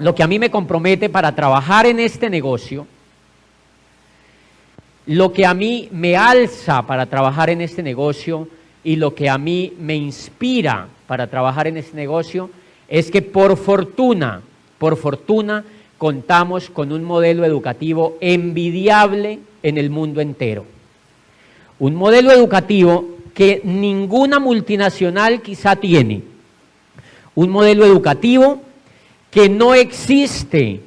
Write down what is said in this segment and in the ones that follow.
lo que a mí me compromete para trabajar en este negocio, lo que a mí me alza para trabajar en este negocio y lo que a mí me inspira para trabajar en este negocio es que por fortuna, contamos con un modelo educativo envidiable en el mundo entero. Un modelo educativo que ninguna multinacional quizá tiene. Un modelo educativo que no existe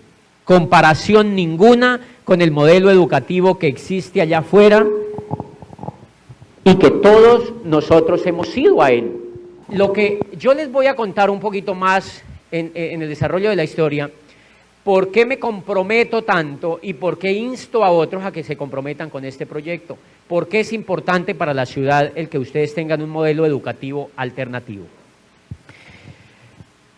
comparación ninguna con el modelo educativo que existe allá afuera y que todos nosotros hemos ido a él. Lo que yo les voy a contar un poquito más en el desarrollo de la historia, por qué me comprometo tanto y por qué insto a otros a que se comprometan con este proyecto, por qué es importante para la ciudad el que ustedes tengan un modelo educativo alternativo.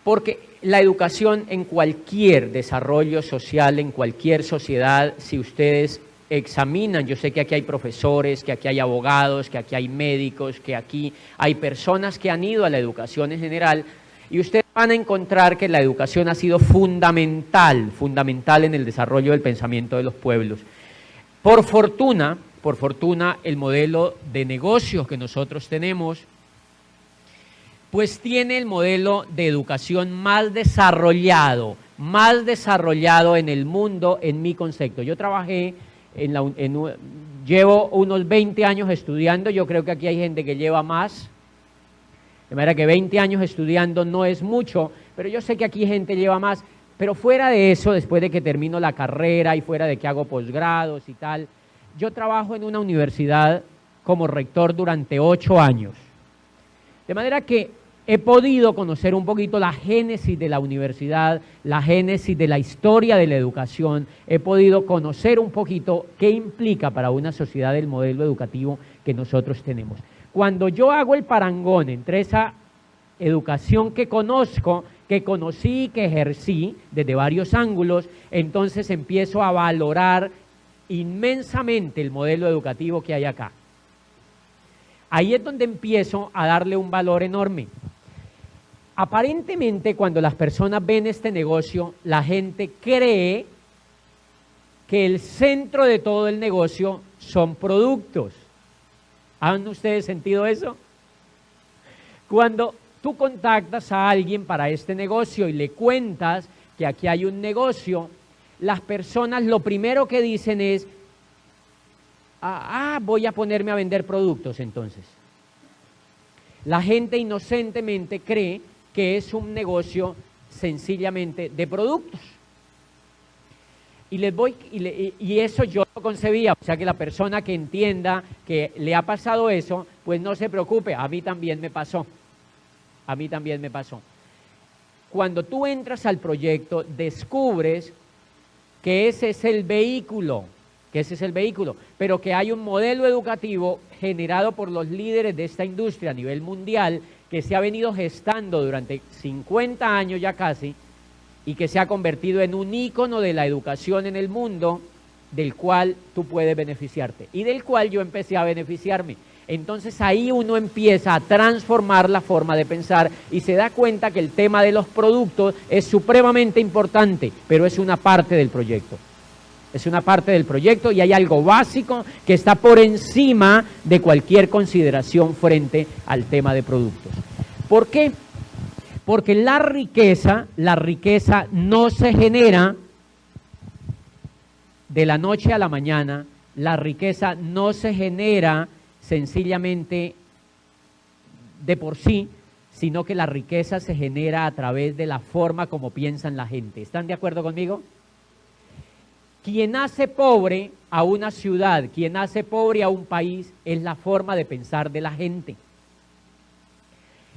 Porque la educación en cualquier desarrollo social, en cualquier sociedad, si ustedes examinan, yo sé que aquí hay profesores, que aquí hay abogados, que aquí hay médicos, que aquí hay personas que han ido a la educación en general, y ustedes van a encontrar que la educación ha sido fundamental en el desarrollo del pensamiento de los pueblos. Por fortuna, el modelo de negocios que nosotros tenemos, pues tiene el modelo de educación más desarrollado en el mundo, en mi concepto. Yo trabajé, llevo unos 20 años estudiando, yo creo que aquí hay gente que lleva más, de manera que 20 años estudiando no es mucho, pero yo sé que aquí gente lleva más, pero fuera de eso, después de que termino la carrera y fuera de que hago posgrados y tal, yo trabajo en una universidad como rector durante 8 años. De manera que he podido conocer un poquito la génesis de la universidad, la génesis de la historia de la educación, he podido conocer un poquito qué implica para una sociedad el modelo educativo que nosotros tenemos. Cuando yo hago el parangón entre esa educación que conozco, que conocí y que ejercí desde varios ángulos, entonces empiezo a valorar inmensamente el modelo educativo que hay acá. Ahí es donde empiezo a darle un valor enorme. Aparentemente, cuando las personas ven este negocio, la gente cree que el centro de todo el negocio son productos. ¿Han ustedes sentido eso? Cuando tú contactas a alguien para este negocio y le cuentas que aquí hay un negocio, las personas lo primero que dicen es, voy a ponerme a vender productos entonces. La gente inocentemente cree que es un negocio sencillamente de productos. Y eso yo lo concebía, o sea que la persona que entienda que le ha pasado eso, pues no se preocupe, a mí también me pasó. Cuando tú entras al proyecto, descubres que ese es el vehículo, pero que hay un modelo educativo generado por los líderes de esta industria a nivel mundial que se ha venido gestando durante 50 años ya casi y que se ha convertido en un ícono de la educación en el mundo del cual tú puedes beneficiarte y del cual yo empecé a beneficiarme. Entonces ahí uno empieza a transformar la forma de pensar y se da cuenta que el tema de los productos es supremamente importante, pero es una parte del proyecto. Es una parte del proyecto y hay algo básico que está por encima de cualquier consideración frente al tema de productos. ¿Por qué? Porque la riqueza no se genera de la noche a la mañana, la riqueza no se genera sencillamente de por sí, sino que la riqueza se genera a través de la forma como piensan la gente. ¿Están de acuerdo conmigo? Quien hace pobre a una ciudad, quien hace pobre a un país, es la forma de pensar de la gente.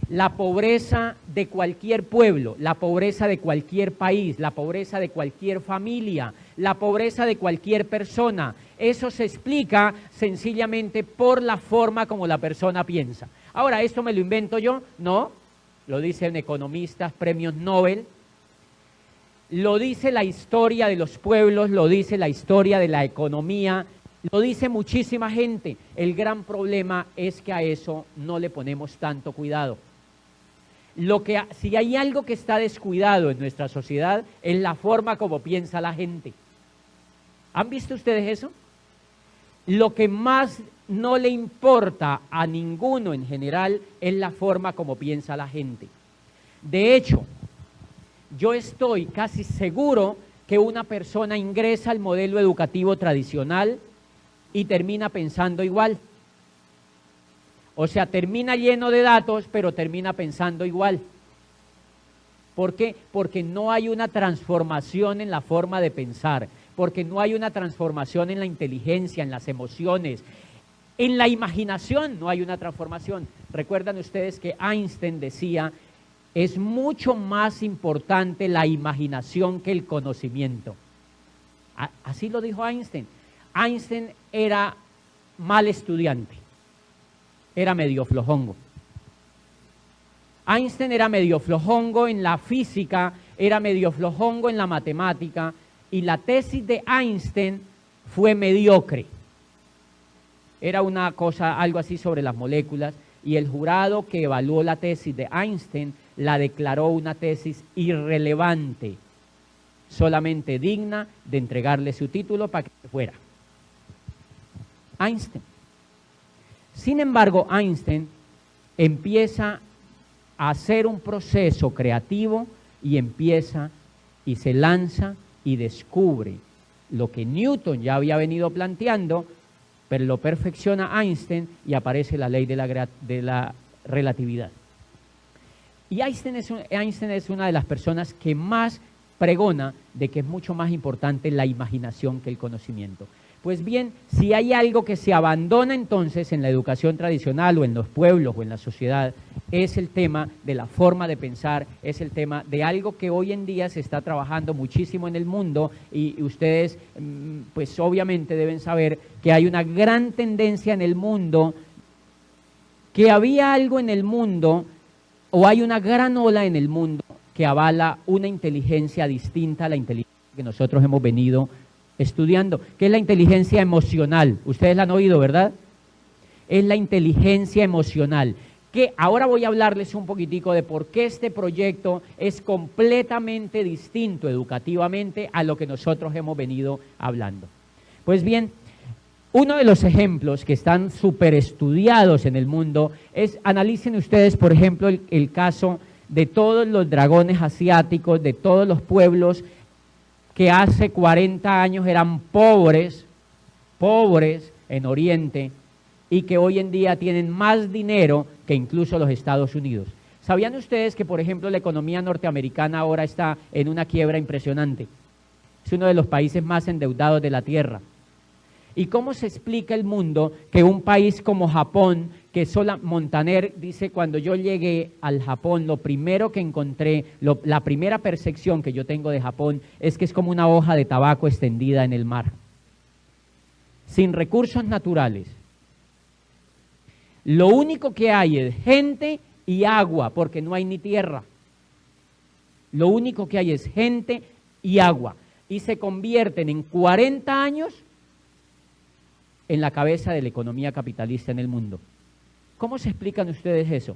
La pobreza de cualquier pueblo, la pobreza de cualquier país, la pobreza de cualquier familia, la pobreza de cualquier persona, eso se explica sencillamente por la forma como la persona piensa. Ahora, ¿esto me lo invento yo? No, lo dicen economistas, premios Nobel, lo dice la historia de los pueblos, lo dice la historia de la economía, lo dice muchísima gente. El gran problema es que a eso no le ponemos tanto cuidado. Si hay algo que está descuidado en nuestra sociedad, es la forma como piensa la gente. ¿Han visto ustedes eso? Lo que más no le importa a ninguno en general es la forma como piensa la gente. De hecho, yo estoy casi seguro que una persona ingresa al modelo educativo tradicional y termina pensando igual. O sea, termina lleno de datos, pero termina pensando igual. ¿Por qué? Porque no hay una transformación en la forma de pensar, porque no hay una transformación en la inteligencia, en las emociones, en la imaginación no hay una transformación. Recuerdan ustedes que Einstein decía, es mucho más importante la imaginación que el conocimiento. Así lo dijo Einstein. Einstein era mal estudiante, era medio flojongo. Einstein era medio flojongo en la física, era medio flojongo en la matemática, y la tesis de Einstein fue mediocre. Era una cosa, algo así sobre las moléculas, y el jurado que evaluó la tesis de Einstein la declaró una tesis irrelevante, solamente digna de entregarle su título para que se fuera. Einstein. Sin embargo, Einstein empieza a hacer un proceso creativo y empieza y se lanza y descubre lo que Newton ya había venido planteando, pero lo perfecciona Einstein y aparece la ley de la relatividad. Y Einstein es una de las personas que más pregona de que es mucho más importante la imaginación que el conocimiento. Pues bien, si hay algo que se abandona entonces en la educación tradicional o en los pueblos o en la sociedad, es el tema de la forma de pensar, es el tema de algo que hoy en día se está trabajando muchísimo en el mundo y ustedes pues obviamente deben saber que hay una gran tendencia en el mundo, que había algo en el mundo o hay una gran ola en el mundo que avala una inteligencia distinta a la inteligencia que nosotros hemos venido estudiando, que es la inteligencia emocional. Ustedes la han oído, ¿verdad? Es la inteligencia emocional, que ahora voy a hablarles un poquitico de por qué este proyecto es completamente distinto educativamente a lo que nosotros hemos venido hablando. Pues bien, uno de los ejemplos que están súper estudiados en el mundo es, analicen ustedes, por ejemplo, el caso de todos los dragones asiáticos, de todos los pueblos que hace 40 años eran pobres en Oriente y que hoy en día tienen más dinero que incluso los Estados Unidos. ¿Sabían ustedes que, por ejemplo, la economía norteamericana ahora está en una quiebra impresionante? Es uno de los países más endeudados de la Tierra. ¿Y cómo se explica el mundo que un país como Japón, que Montaner dice, cuando yo llegué al Japón, lo primero que encontré, la primera percepción que yo tengo de Japón es que es como una hoja de tabaco extendida en el mar, sin recursos naturales? Lo único que hay es gente y agua, porque no hay ni tierra. Lo único que hay es gente y agua. Y se convierten en 40 años en la cabeza de la economía capitalista en el mundo. ¿Cómo se explican ustedes eso?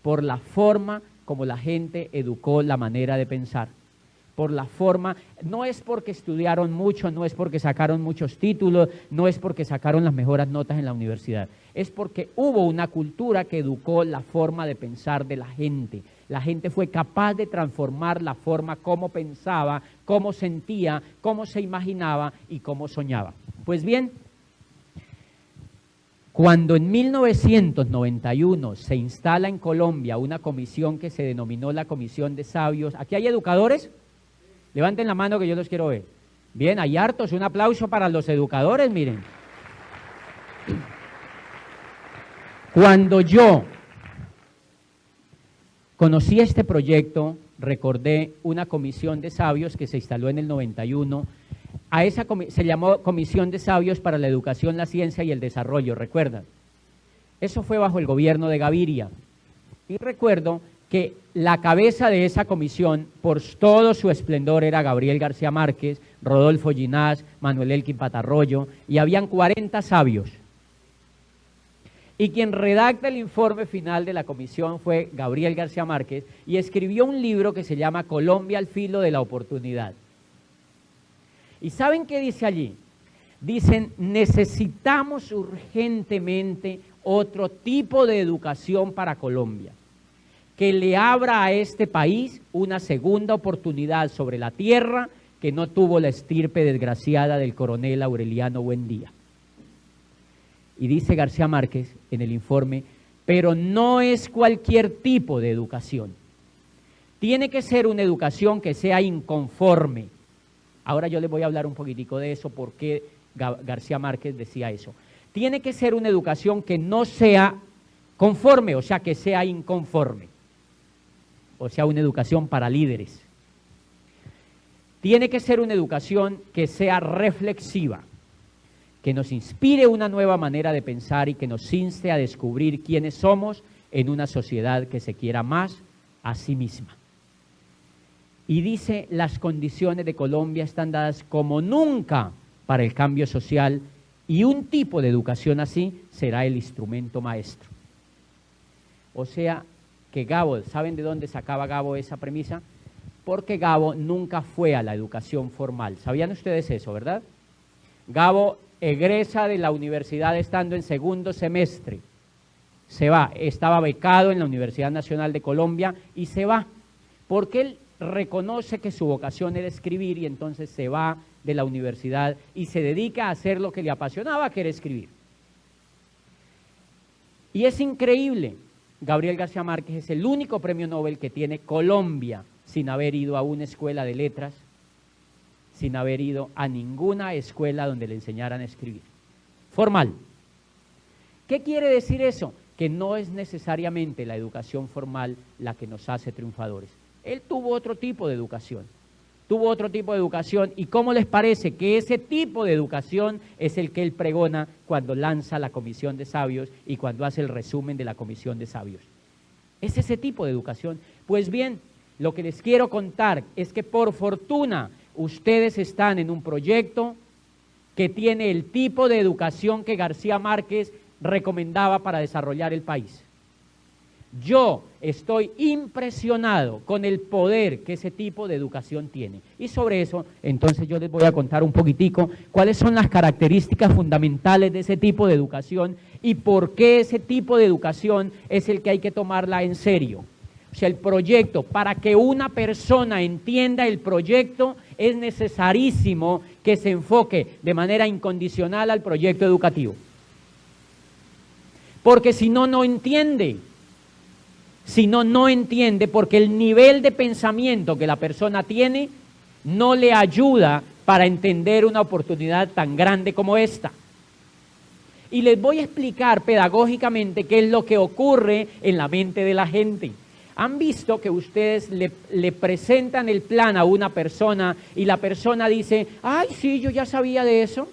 Por la forma como la gente educó la manera de pensar. Por la forma, no es porque estudiaron mucho, no es porque sacaron muchos títulos, no es porque sacaron las mejores notas en la universidad. Es porque hubo una cultura que educó la forma de pensar de la gente. La gente fue capaz de transformar la forma como pensaba, cómo sentía, cómo se imaginaba y cómo soñaba. Pues bien, cuando en 1991 se instala en Colombia una comisión que se denominó la Comisión de Sabios, ¿aquí hay educadores? Levanten la mano que yo los quiero ver. Bien, hay hartos, un aplauso para los educadores, miren. Cuando yo conocí este proyecto, recordé una comisión de sabios que se instaló en el 91. A esa se llamó Comisión de Sabios para la Educación, la Ciencia y el Desarrollo, ¿recuerdan? Eso fue bajo el gobierno de Gaviria. Y recuerdo que la cabeza de esa comisión, por todo su esplendor, era Gabriel García Márquez, Rodolfo Ginás, Manuel Elkin Patarroyo, y habían 40 sabios. Y quien redacta el informe final de la comisión fue Gabriel García Márquez, y escribió un libro que se llama Colombia al filo de la oportunidad. ¿Y saben qué dice allí? Dicen, necesitamos urgentemente otro tipo de educación para Colombia, que le abra a este país una segunda oportunidad sobre la tierra que no tuvo la estirpe desgraciada del coronel Aureliano Buendía. Y dice García Márquez en el informe, pero no es cualquier tipo de educación. Tiene que ser una educación que sea inconforme. Ahora yo les voy a hablar un poquitico de eso, por qué García Márquez decía eso. Tiene que ser una educación que no sea conforme, o sea, que sea inconforme. O sea, una educación para líderes. Tiene que ser una educación que sea reflexiva, que nos inspire una nueva manera de pensar y que nos inste a descubrir quiénes somos en una sociedad que se quiera más a sí misma. Y dice, las condiciones de Colombia están dadas como nunca para el cambio social y un tipo de educación así será el instrumento maestro. O sea, que Gabo, ¿saben de dónde sacaba Gabo esa premisa? Porque Gabo nunca fue a la educación formal. ¿Sabían ustedes eso, verdad? Gabo egresa de la universidad estando en segundo semestre. Se va, estaba becado en la Universidad Nacional de Colombia y se va, porque él reconoce que su vocación era escribir y entonces se va de la universidad y se dedica a hacer lo que le apasionaba, que era escribir. Y es increíble, Gabriel García Márquez es el único premio Nobel que tiene Colombia sin haber ido a una escuela de letras, sin haber ido a ninguna escuela donde le enseñaran a escribir. Formal. ¿Qué quiere decir eso? Que no es necesariamente la educación formal la que nos hace triunfadores. Él tuvo otro tipo de educación. ¿Y cómo les parece que ese tipo de educación es el que él pregona cuando lanza la Comisión de Sabios y cuando hace el resumen de la Comisión de Sabios? Es ese tipo de educación. Pues bien, lo que les quiero contar es que por fortuna ustedes están en un proyecto que tiene el tipo de educación que García Márquez recomendaba para desarrollar el país. Yo estoy impresionado con el poder que ese tipo de educación tiene. Y sobre eso, entonces yo les voy a contar un poquitico cuáles son las características fundamentales de ese tipo de educación y por qué ese tipo de educación es el que hay que tomarla en serio. O sea, el proyecto, para que una persona entienda el proyecto, es necesarísimo que se enfoque de manera incondicional al proyecto educativo. Porque si no, no entiende. Si no, no entiende, porque el nivel de pensamiento que la persona tiene no le ayuda para entender una oportunidad tan grande como esta. Y les voy a explicar pedagógicamente qué es lo que ocurre en la mente de la gente. ¿Han visto que ustedes le presentan el plan a una persona y la persona dice, ay, sí, yo ya sabía de eso?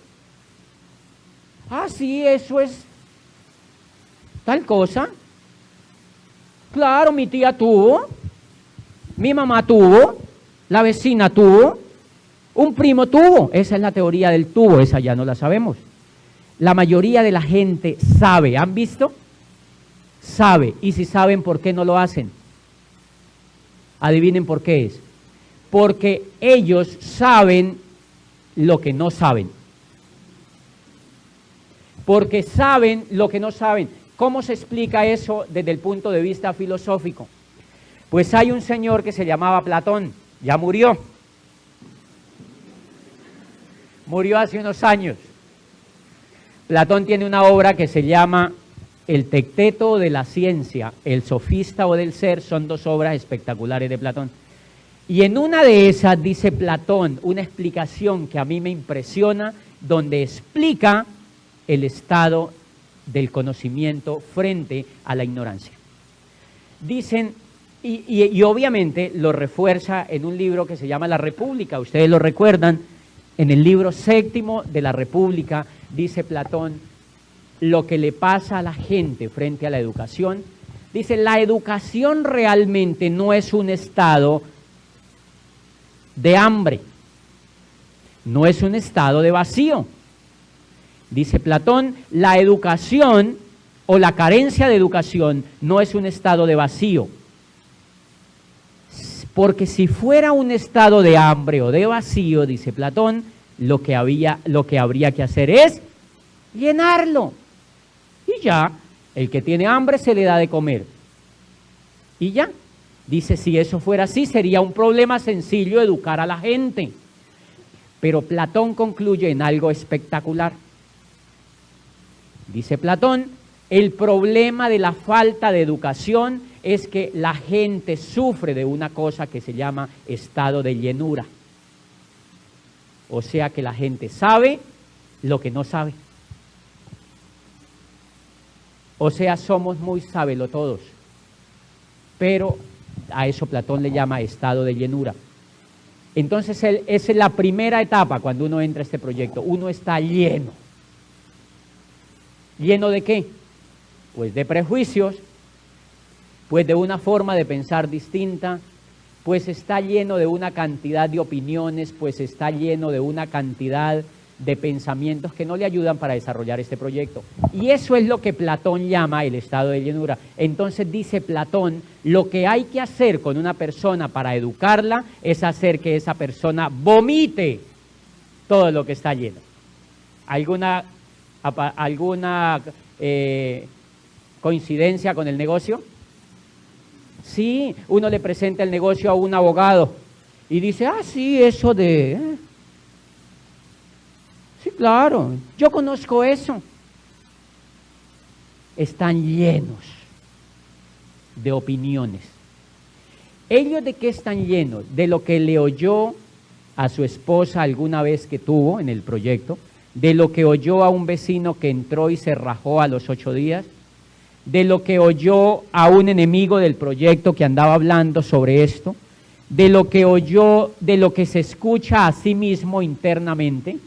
Ah, sí, eso es tal cosa. Claro, mi tía tuvo, mi mamá tuvo, la vecina tuvo, un primo tuvo. Esa es la teoría del tuvo, esa ya no la sabemos. La mayoría de la gente sabe, ¿han visto? Sabe, y si saben, ¿por qué no lo hacen? Adivinen por qué es. Porque ellos saben lo que no saben. Porque saben lo que no saben. ¿Cómo se explica eso desde el punto de vista filosófico? Pues hay un señor que se llamaba Platón, ya murió. Murió hace unos años. Platón tiene una obra que se llama El Tecteto de la Ciencia, El Sofista o del Ser, son dos obras espectaculares de Platón. Y en una de esas dice Platón una explicación que a mí me impresiona, donde explica el estado del conocimiento frente a la ignorancia. Dicen, y obviamente lo refuerza en un libro que se llama La República, ustedes lo recuerdan, en el libro séptimo de La República, dice Platón, lo que le pasa a la gente frente a la educación, dice, la educación realmente no es un estado de hambre, no es un estado de vacío. Dice Platón, la educación o la carencia de educación no es un estado de vacío. Porque si fuera un estado de hambre o de vacío, dice Platón, lo que habría que hacer es llenarlo. Y ya, el que tiene hambre se le da de comer. Y ya, dice, si eso fuera así, sería un problema sencillo educar a la gente. Pero Platón concluye en algo espectacular. Dice Platón, el problema de la falta de educación es que la gente sufre de una cosa que se llama estado de llenura. O sea que la gente sabe lo que no sabe. O sea, somos muy sabelotodos. Pero a eso Platón le llama estado de llenura. Entonces, esa es la primera etapa cuando uno entra a este proyecto. Uno está lleno. ¿Lleno de qué? Pues de prejuicios, pues de una forma de pensar distinta, pues está lleno de una cantidad de opiniones, pues está lleno de una cantidad de pensamientos que no le ayudan para desarrollar este proyecto. Y eso es lo que Platón llama el estado de llenura. Entonces dice Platón, lo que hay que hacer con una persona para educarla es hacer que esa persona vomite todo lo que está lleno. ¿Alguna coincidencia con el negocio? Sí, uno le presenta el negocio a un abogado y dice, sí, eso de... Sí, claro, yo conozco eso. Están llenos de opiniones. ¿Ellos de qué están llenos? De lo que le oyó a su esposa alguna vez que tuvo en el proyecto, de lo que oyó a un vecino que entró y se rajó a los 8 días, de lo que oyó a un enemigo del proyecto que andaba hablando sobre esto, de lo que oyó, de lo que se escucha a sí mismo internamente,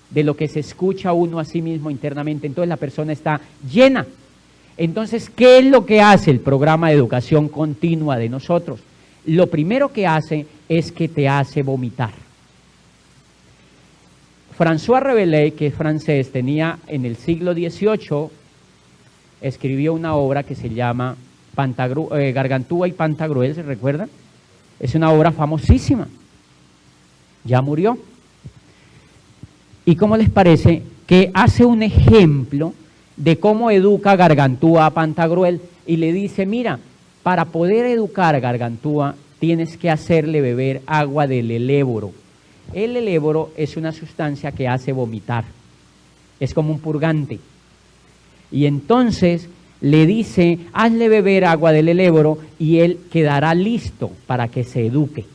de lo que se escucha uno a sí mismo internamente. Entonces la persona está llena. Entonces, ¿qué es lo que hace el programa de educación continua de nosotros? Lo primero que hace es que te hace vomitar. François Rabelais, que es francés, tenía en el siglo XVIII, escribió una obra que se llama Gargantúa y Pantagruel, ¿se recuerdan? Es una obra famosísima. Ya murió. ¿Y cómo les parece que hace un ejemplo de cómo educa Gargantúa a Pantagruel? Y le dice, mira, para poder educar a Gargantúa tienes que hacerle beber agua del eléboro. El eléboro es una sustancia que hace vomitar. Es como un purgante. Y entonces le dice, hazle beber agua del eléboro y él quedará listo para que se eduque.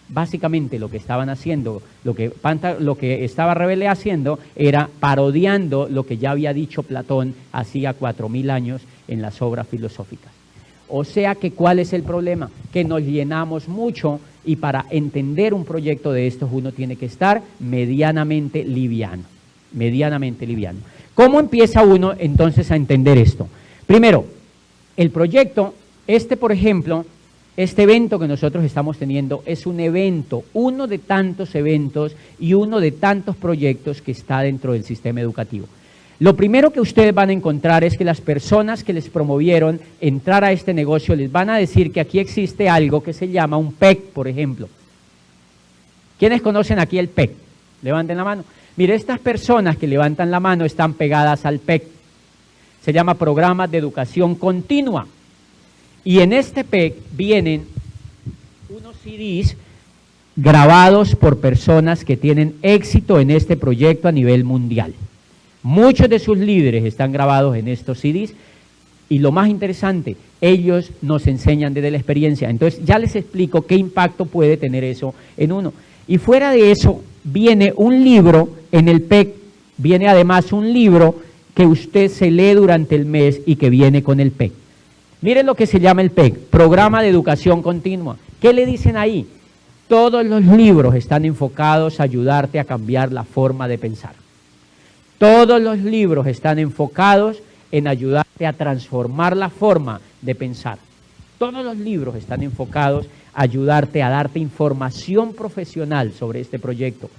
Básicamente lo que estaban haciendo, lo que estaba Rabelais haciendo era parodiando lo que ya había dicho Platón hacía 4000 años en las obras filosóficas. O sea que, ¿cuál es el problema? Que nos llenamos mucho y para entender un proyecto de estos uno tiene que estar medianamente liviano. Medianamente liviano. ¿Cómo empieza uno entonces a entender esto? Primero, el proyecto, por ejemplo, este evento que nosotros estamos teniendo es un evento, uno de tantos eventos y uno de tantos proyectos que está dentro del sistema educativo. Lo primero que ustedes van a encontrar es que las personas que les promovieron entrar a este negocio les van a decir que aquí existe algo que se llama un PEC, por ejemplo. ¿Quiénes conocen aquí el PEC? Levanten la mano. Mire, estas personas que levantan la mano están pegadas al PEC. Se llama Programa de Educación Continua. Y en este PEC vienen unos CDs grabados por personas que tienen éxito en este proyecto a nivel mundial. Muchos de sus líderes están grabados en estos CDs y lo más interesante, ellos nos enseñan desde la experiencia. Entonces ya les explico qué impacto puede tener eso en uno. Y fuera de eso viene un libro en el PEC, viene además un libro que usted se lee durante el mes y que viene con el PEC. Miren lo que se llama el PEC, Programa de Educación Continua. ¿Qué le dicen ahí? Todos los libros están enfocados a ayudarte a cambiar la forma de pensar. Todos los libros están enfocados en ayudarte a transformar la forma de pensar. Todos los libros están enfocados a ayudarte a darte información profesional sobre este proyecto.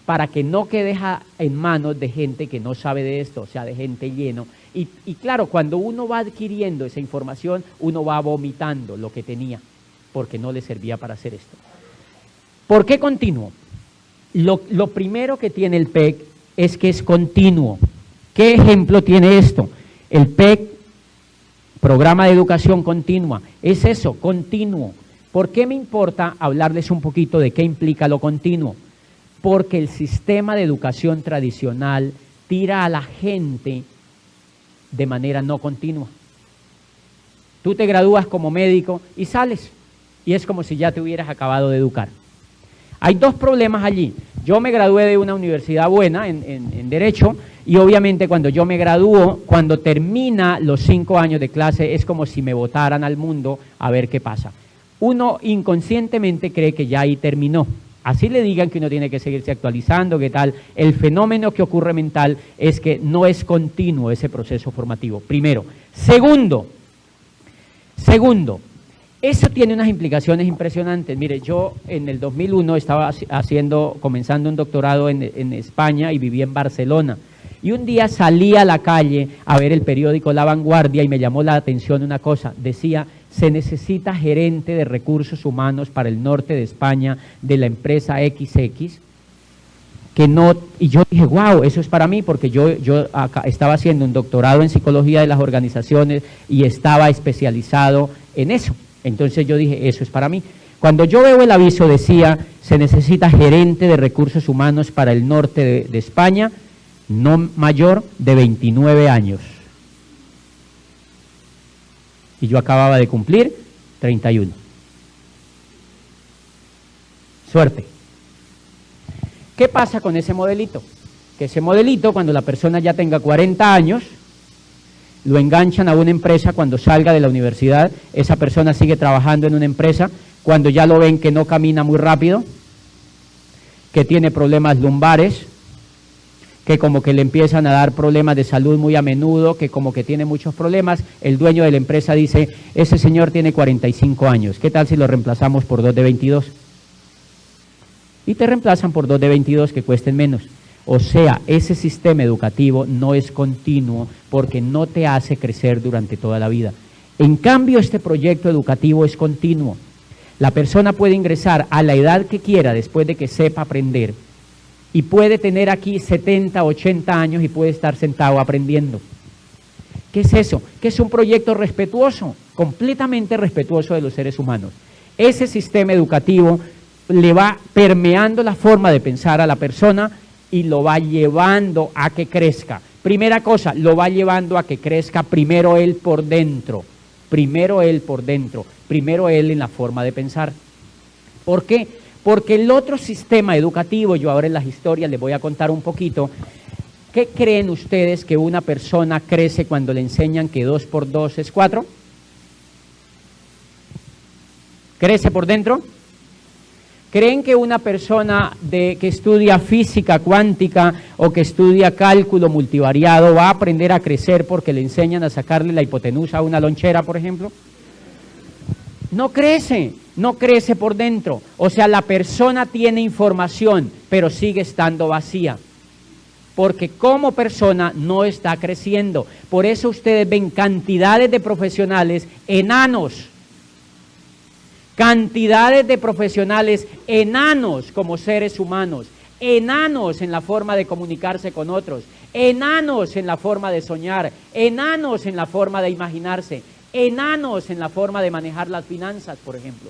para que no quede en manos de gente que no sabe de esto, o sea, de gente lleno. Y claro, cuando uno va adquiriendo esa información, uno va vomitando lo que tenía, porque no le servía para hacer esto. ¿Por qué continuo? Lo primero que tiene el PEC es que es continuo. ¿Qué ejemplo tiene esto? El PEC, Programa de Educación Continua, es eso, continuo. ¿Por qué me importa hablarles un poquito de qué implica lo continuo? Porque el sistema de educación tradicional tira a la gente de manera no continua. Tú te gradúas como médico y sales, y es como si ya te hubieras acabado de educar. Hay dos problemas allí. Yo me gradué de una universidad buena en Derecho, y obviamente cuando yo me gradúo, cuando termina los 5 años de clase, es como si me botaran al mundo a ver qué pasa. Uno inconscientemente cree que ya ahí terminó. Así le digan que uno tiene que seguirse actualizando, ¿qué tal? El fenómeno que ocurre mental es que no es continuo ese proceso formativo, primero. Segundo, eso tiene unas implicaciones impresionantes. Mire, yo en el 2001 estaba comenzando un doctorado en España y vivía en Barcelona. Y un día salí a la calle a ver el periódico La Vanguardia y me llamó la atención una cosa. Decía, se necesita gerente de recursos humanos para el norte de España de la empresa XX. Y yo dije, wow, eso es para mí, porque yo acá estaba haciendo un doctorado en psicología de las organizaciones y estaba especializado en eso. Entonces yo dije, eso es para mí. Cuando yo veo el aviso decía, se necesita gerente de recursos humanos para el norte de España, no mayor de 29 años. Y yo acababa de cumplir 31. Suerte. ¿Qué pasa con ese modelito? Que ese modelito, cuando la persona ya tenga 40 años, lo enganchan a una empresa cuando salga de la universidad, esa persona sigue trabajando en una empresa, cuando ya lo ven que no camina muy rápido, que tiene problemas lumbares, que como que le empiezan a dar problemas de salud muy a menudo, que como que tiene muchos problemas, el dueño de la empresa dice, ese señor tiene 45 años, ¿qué tal si lo reemplazamos por 2 de 22? Y te reemplazan por 2 de 22 que cuesten menos. O sea, ese sistema educativo no es continuo porque no te hace crecer durante toda la vida. En cambio, este proyecto educativo es continuo. La persona puede ingresar a la edad que quiera después de que sepa aprender y puede tener aquí 70, 80 años y puede estar sentado aprendiendo. ¿Qué es eso? Que es un proyecto respetuoso, completamente respetuoso de los seres humanos. Ese sistema educativo le va permeando la forma de pensar a la persona y lo va llevando a que crezca. Primera cosa, lo va llevando a que crezca primero él por dentro, primero él en la forma de pensar. ¿Por qué? Porque el otro sistema educativo, yo ahora en las historias les voy a contar un poquito, ¿qué creen ustedes que una persona crece cuando le enseñan que 2 por 2 es 4? ¿Crece por dentro? ¿Creen que una persona que estudia física cuántica o que estudia cálculo multivariado va a aprender a crecer porque le enseñan a sacarle la hipotenusa a una lonchera, por ejemplo? No crece por dentro. O sea, la persona tiene información, pero sigue estando vacía. Porque como persona no está creciendo. Por eso ustedes ven cantidades de profesionales enanos. Cantidades de profesionales enanos como seres humanos, enanos en la forma de comunicarse con otros, enanos en la forma de soñar, enanos en la forma de imaginarse, enanos en la forma de manejar las finanzas, por ejemplo.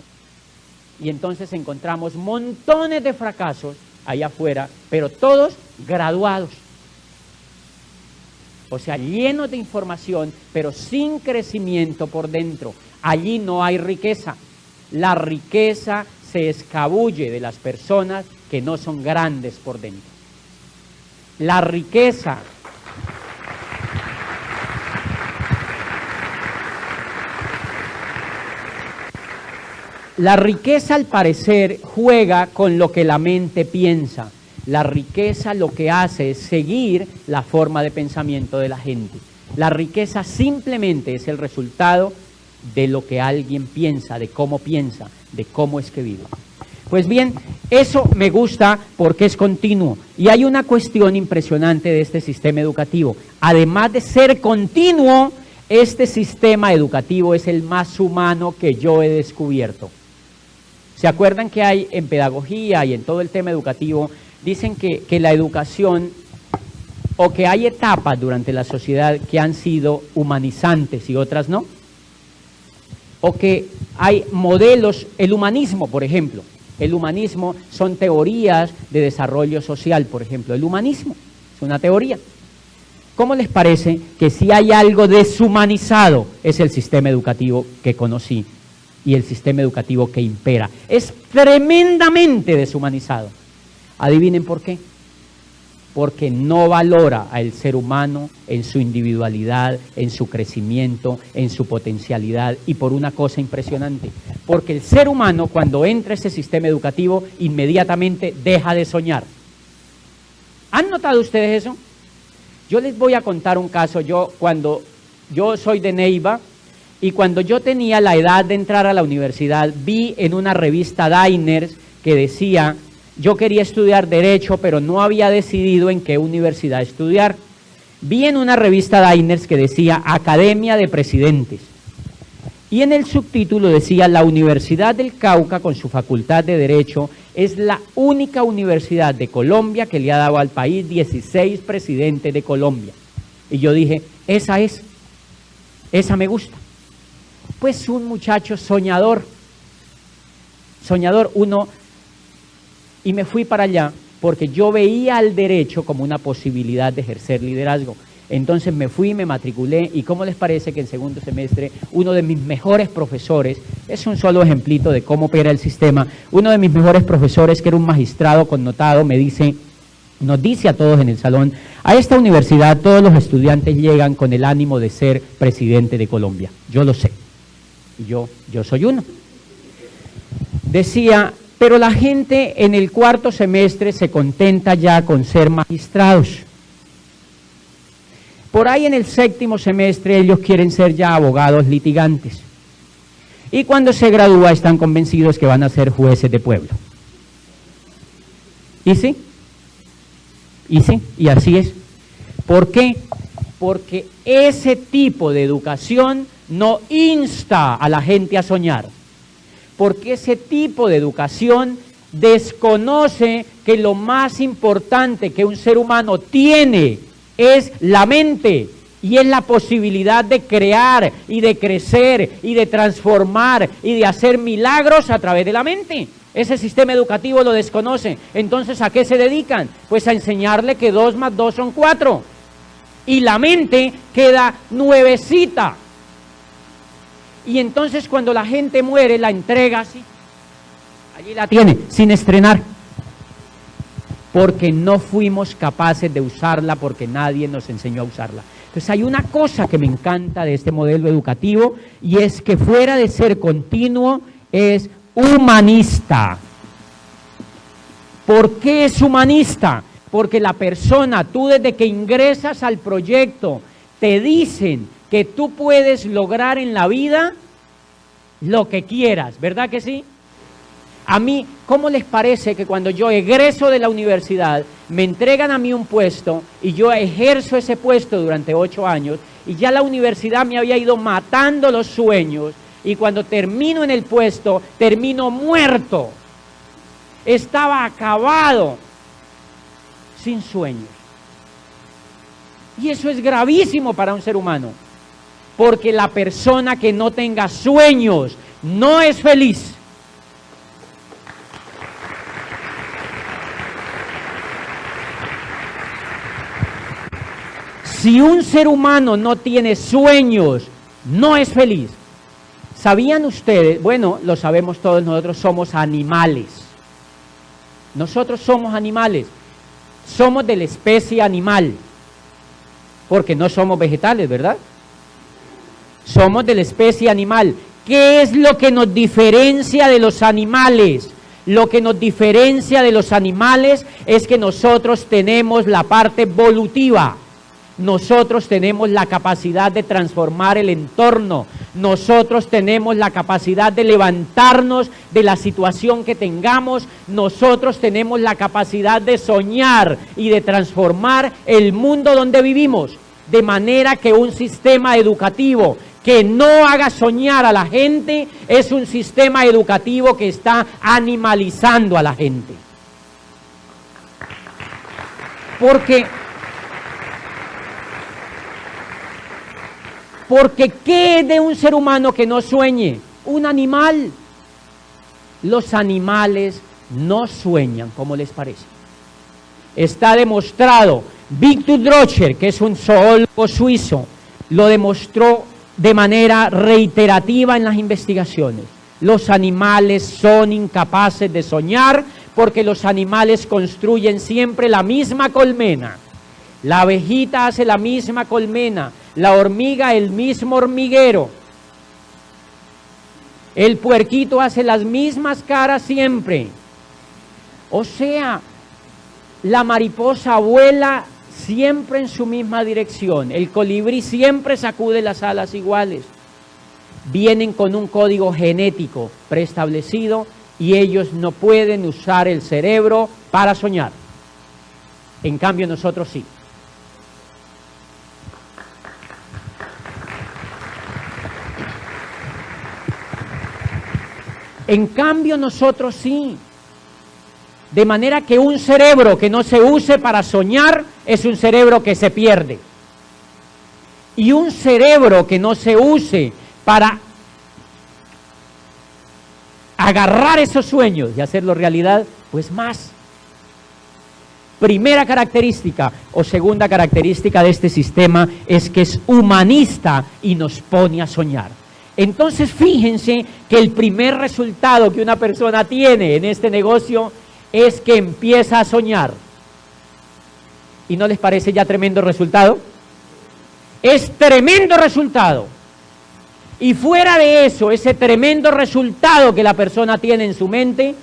Y entonces encontramos montones de fracasos allá afuera, pero todos graduados. O sea, llenos de información, pero sin crecimiento por dentro. Allí no hay riqueza. La riqueza se escabulle de las personas que no son grandes por dentro. La riqueza al parecer juega con lo que la mente piensa. La riqueza lo que hace es seguir la forma de pensamiento de la gente. La riqueza simplemente es el resultado de lo que alguien piensa, de cómo es que vive. Pues bien, eso me gusta porque es continuo. Y hay una cuestión impresionante de este sistema educativo. Además de ser continuo, este sistema educativo es el más humano que yo he descubierto. ¿Se acuerdan que hay en pedagogía y en todo el tema educativo? Dicen que la educación, o que hay etapas durante la sociedad que han sido humanizantes y otras no. O que hay modelos, el humanismo, por ejemplo. El humanismo son teorías de desarrollo social, por ejemplo. El humanismo es una teoría. ¿Cómo les parece que si hay algo deshumanizado es el sistema educativo que conocí y el sistema educativo que impera? Es tremendamente deshumanizado. Adivinen por qué. Porque no valora al ser humano en su individualidad, en su crecimiento, en su potencialidad, y por una cosa impresionante, porque el ser humano cuando entra a ese sistema educativo inmediatamente deja de soñar. ¿Han notado ustedes eso? Yo les voy a contar un caso. Yo soy de Neiva, y cuando yo tenía la edad de entrar a la universidad, vi en una revista Diners que decía: yo quería estudiar Derecho, pero no había decidido en qué universidad estudiar. Vi en una revista Diners que decía Academia de Presidentes. Y en el subtítulo decía: la Universidad del Cauca, con su facultad de Derecho, es la única universidad de Colombia que le ha dado al país 16 presidentes de Colombia. Y yo dije: esa me gusta. Pues un muchacho soñador, y me fui para allá porque yo veía al derecho como una posibilidad de ejercer liderazgo. Entonces me fui, me matriculé, y ¿cómo les parece que en segundo semestre uno de mis mejores profesores, es un solo ejemplito de cómo opera el sistema, uno de mis mejores profesores, que era un magistrado connotado, nos dice a todos en el salón: a esta universidad todos los estudiantes llegan con el ánimo de ser presidente de Colombia. Yo lo sé, y yo soy uno. Decía: pero la gente en el cuarto semestre se contenta ya con ser magistrados. Por ahí en el séptimo semestre ellos quieren ser ya abogados litigantes. Y cuando se gradúa están convencidos que van a ser jueces de pueblo. ¿Y sí? Y así es. ¿Por qué? Porque ese tipo de educación no insta a la gente a soñar. Porque ese tipo de educación desconoce que lo más importante que un ser humano tiene es la mente, y es la posibilidad de crear y de crecer y de transformar y de hacer milagros a través de la mente. Ese sistema educativo lo desconoce. Entonces, ¿a qué se dedican? Pues a enseñarle que 2 más 2 son 4. Y la mente queda nuevecita. Y entonces cuando la gente muere, la entrega así, allí la tiene, sin estrenar, porque no fuimos capaces de usarla, porque nadie nos enseñó a usarla. Entonces hay una cosa que me encanta de este modelo educativo, y es que fuera de ser continuo, es humanista. ¿Por qué es humanista? Porque la persona, tú desde que ingresas al proyecto, te dicen que tú puedes lograr en la vida lo que quieras, ¿verdad que sí? A mí, ¿cómo les parece que cuando yo egreso de la universidad, me entregan a mí un puesto y yo ejerzo ese puesto durante 8 años, y ya la universidad me había ido matando los sueños, y cuando termino en el puesto, termino muerto? Estaba acabado, sin sueños. Y eso es gravísimo para un ser humano, porque la persona que no tenga sueños no es feliz. Si un ser humano no tiene sueños, no es feliz. ¿Sabían ustedes? Bueno, lo sabemos todos, nosotros somos animales. Nosotros somos animales. Somos de la especie animal, porque no somos vegetales, ¿verdad? Somos de la especie animal. ¿Qué es lo que nos diferencia de los animales? Lo que nos diferencia de los animales es que nosotros tenemos la parte evolutiva. nosotros tenemos la capacidad de transformar el entorno, nosotros tenemos la capacidad de levantarnos de la situación que tengamos, nosotros tenemos la capacidad de soñar y de transformar el mundo donde vivimos, de manera que un sistema educativo que no haga soñar a la gente es un sistema educativo que está animalizando a la gente. Porque ¿qué es de un ser humano que no sueñe? Un animal. Los animales no sueñan, ¿cómo les parece? Está demostrado. Victor Dröcher, que es un zoólogo suizo, lo demostró de manera reiterativa en las investigaciones. Los animales son incapaces de soñar porque los animales construyen siempre la misma colmena. La abejita hace la misma colmena, la hormiga el mismo hormiguero. El puerquito hace las mismas caras siempre. O sea, la mariposa vuela siempre en su misma dirección. El colibrí siempre sacude las alas iguales. Vienen con un código genético preestablecido y ellos no pueden usar el cerebro para soñar. En cambio, nosotros sí. En cambio, nosotros sí. De manera que un cerebro que no se use para soñar es un cerebro que se pierde. Y un cerebro que no se use para agarrar esos sueños y hacerlo realidad, pues más. Primera característica o segunda característica de este sistema es que es humanista y nos pone a soñar. Entonces fíjense que el primer resultado que una persona tiene en este negocio es que empieza a soñar. ¿Y no les parece ya tremendo resultado? Es tremendo resultado. Y fuera de eso, ese tremendo resultado que la persona tiene en su mente,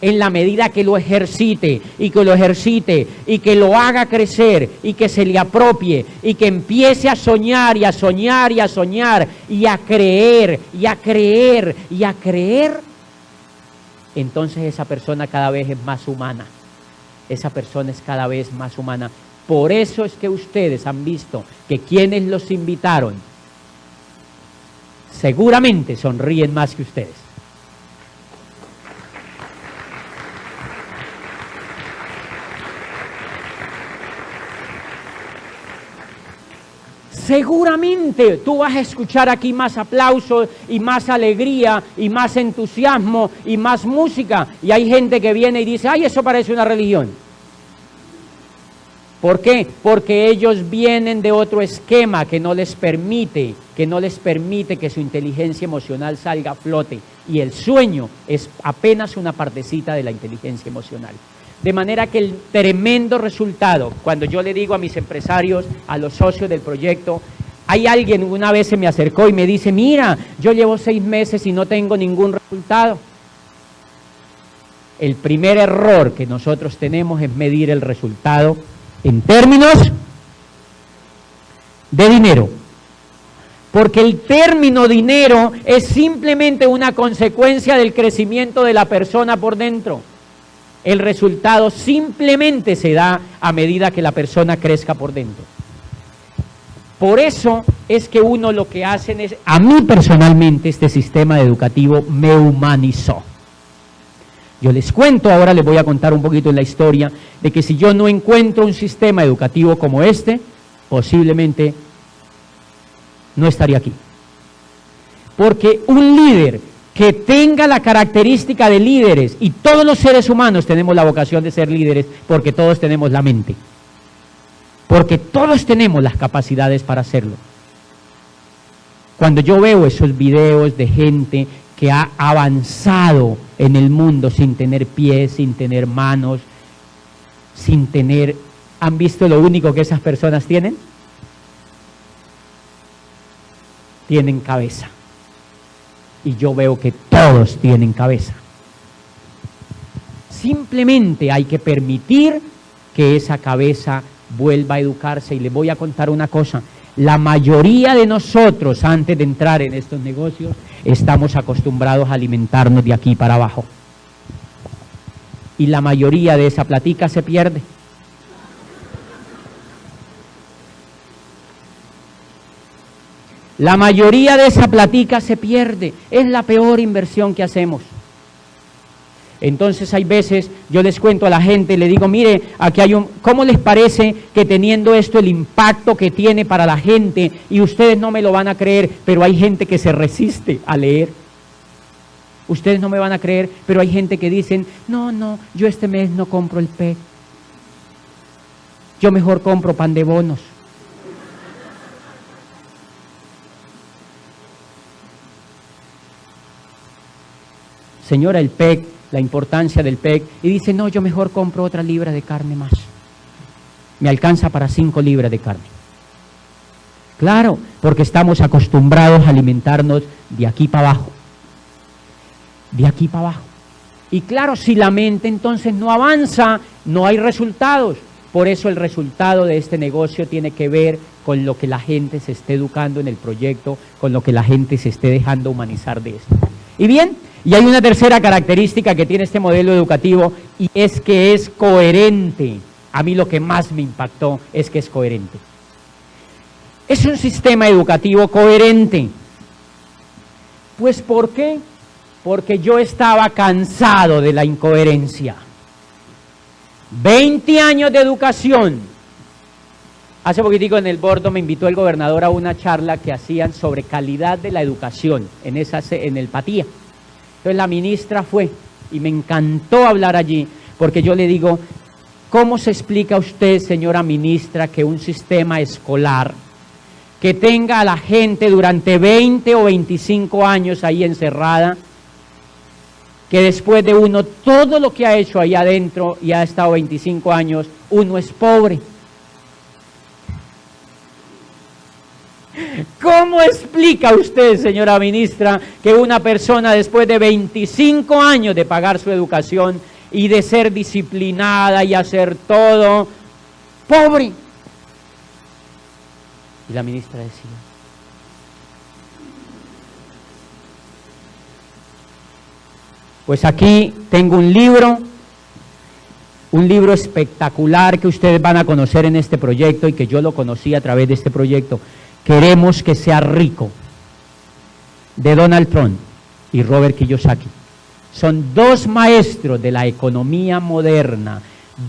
en la medida que lo ejercite y que lo ejercite y que lo haga crecer y que se le apropie y que empiece a soñar y a soñar y a soñar y a creer y a creer y a creer, entonces esa persona cada vez es más humana. Esa persona es cada vez más humana. Por eso es que ustedes han visto que quienes los invitaron seguramente sonríen más que ustedes. Seguramente tú vas a escuchar aquí más aplausos y más alegría y más entusiasmo y más música. Y hay gente que viene y dice, ay, eso parece una religión. ¿Por qué? Porque ellos vienen de otro esquema que no les permite que su inteligencia emocional salga a flote. Y el sueño es apenas una partecita de la inteligencia emocional. De manera que el tremendo resultado, cuando yo le digo a mis empresarios, a los socios del proyecto, hay alguien una vez se me acercó y me dice, mira, yo llevo 6 meses y no tengo ningún resultado. El primer error que nosotros tenemos es medir el resultado en términos de dinero. Porque el término dinero es simplemente una consecuencia del crecimiento de la persona por dentro. El resultado simplemente se da a medida que la persona crezca por dentro. Por eso es que uno lo que hacen es, a mí personalmente este sistema educativo me humanizó. Yo les cuento, ahora les voy a contar un poquito la historia de que si yo no encuentro un sistema educativo como este, posiblemente no estaría aquí. Porque un líder que tenga la característica de líderes, y todos los seres humanos tenemos la vocación de ser líderes porque todos tenemos la mente, porque todos tenemos las capacidades para hacerlo. Cuando yo veo esos videos de gente que ha avanzado en el mundo sin tener pies, sin tener manos, sin tener... ¿Han visto lo único que esas personas tienen? Tienen cabeza. Y yo veo que todos tienen cabeza. Simplemente hay que permitir que esa cabeza vuelva a educarse. Y les voy a contar una cosa, la mayoría de nosotros antes de entrar en estos negocios estamos acostumbrados a alimentarnos de aquí para abajo. Y la mayoría de esa platica se pierde. La mayoría de esa platica se pierde. Es la peor inversión que hacemos. Entonces hay veces, yo les cuento a la gente, le digo, mire, aquí hay ¿cómo les parece que teniendo esto el impacto que tiene para la gente? Y ustedes no me lo van a creer, pero hay gente que se resiste a leer. Ustedes no me van a creer, pero hay gente que dicen, no, yo este mes no compro el PEC. Yo mejor compro pan de bonos. Señora, el PEC, la importancia del PEC, y dice, no, yo mejor compro otra libra de carne más. Me alcanza para 5 libras de carne. Claro, porque estamos acostumbrados a alimentarnos de aquí para abajo. De aquí para abajo. Y claro, si la mente entonces no avanza, no hay resultados. Por eso el resultado de este negocio tiene que ver con lo que la gente se esté educando en el proyecto, con lo que la gente se esté dejando humanizar de esto. Y bien, y hay una tercera característica que tiene este modelo educativo, y es que es coherente. A mí lo que más me impactó es que es coherente. Es un sistema educativo coherente. Pues ¿por qué? Porque yo estaba cansado de la incoherencia. 20 años de educación. Hace poquitico en el Bordo me invitó el gobernador a una charla que hacían sobre calidad de la educación en el Patía. Entonces la ministra fue y me encantó hablar allí, porque yo le digo, ¿cómo se explica usted, señora ministra, que un sistema escolar que tenga a la gente durante 20 o 25 años ahí encerrada, que después de uno, todo lo que ha hecho ahí adentro y ha estado 25 años, uno es pobre? ¿Cómo explica usted, señora ministra, que una persona después de 25 años de pagar su educación y de ser disciplinada y hacer todo, pobre? Y la ministra decía, pues aquí tengo un libro espectacular que ustedes van a conocer en este proyecto y que yo lo conocí a través de este proyecto. Queremos que sea rico, de Donald Trump y Robert Kiyosaki. Son 2 maestros de la economía moderna,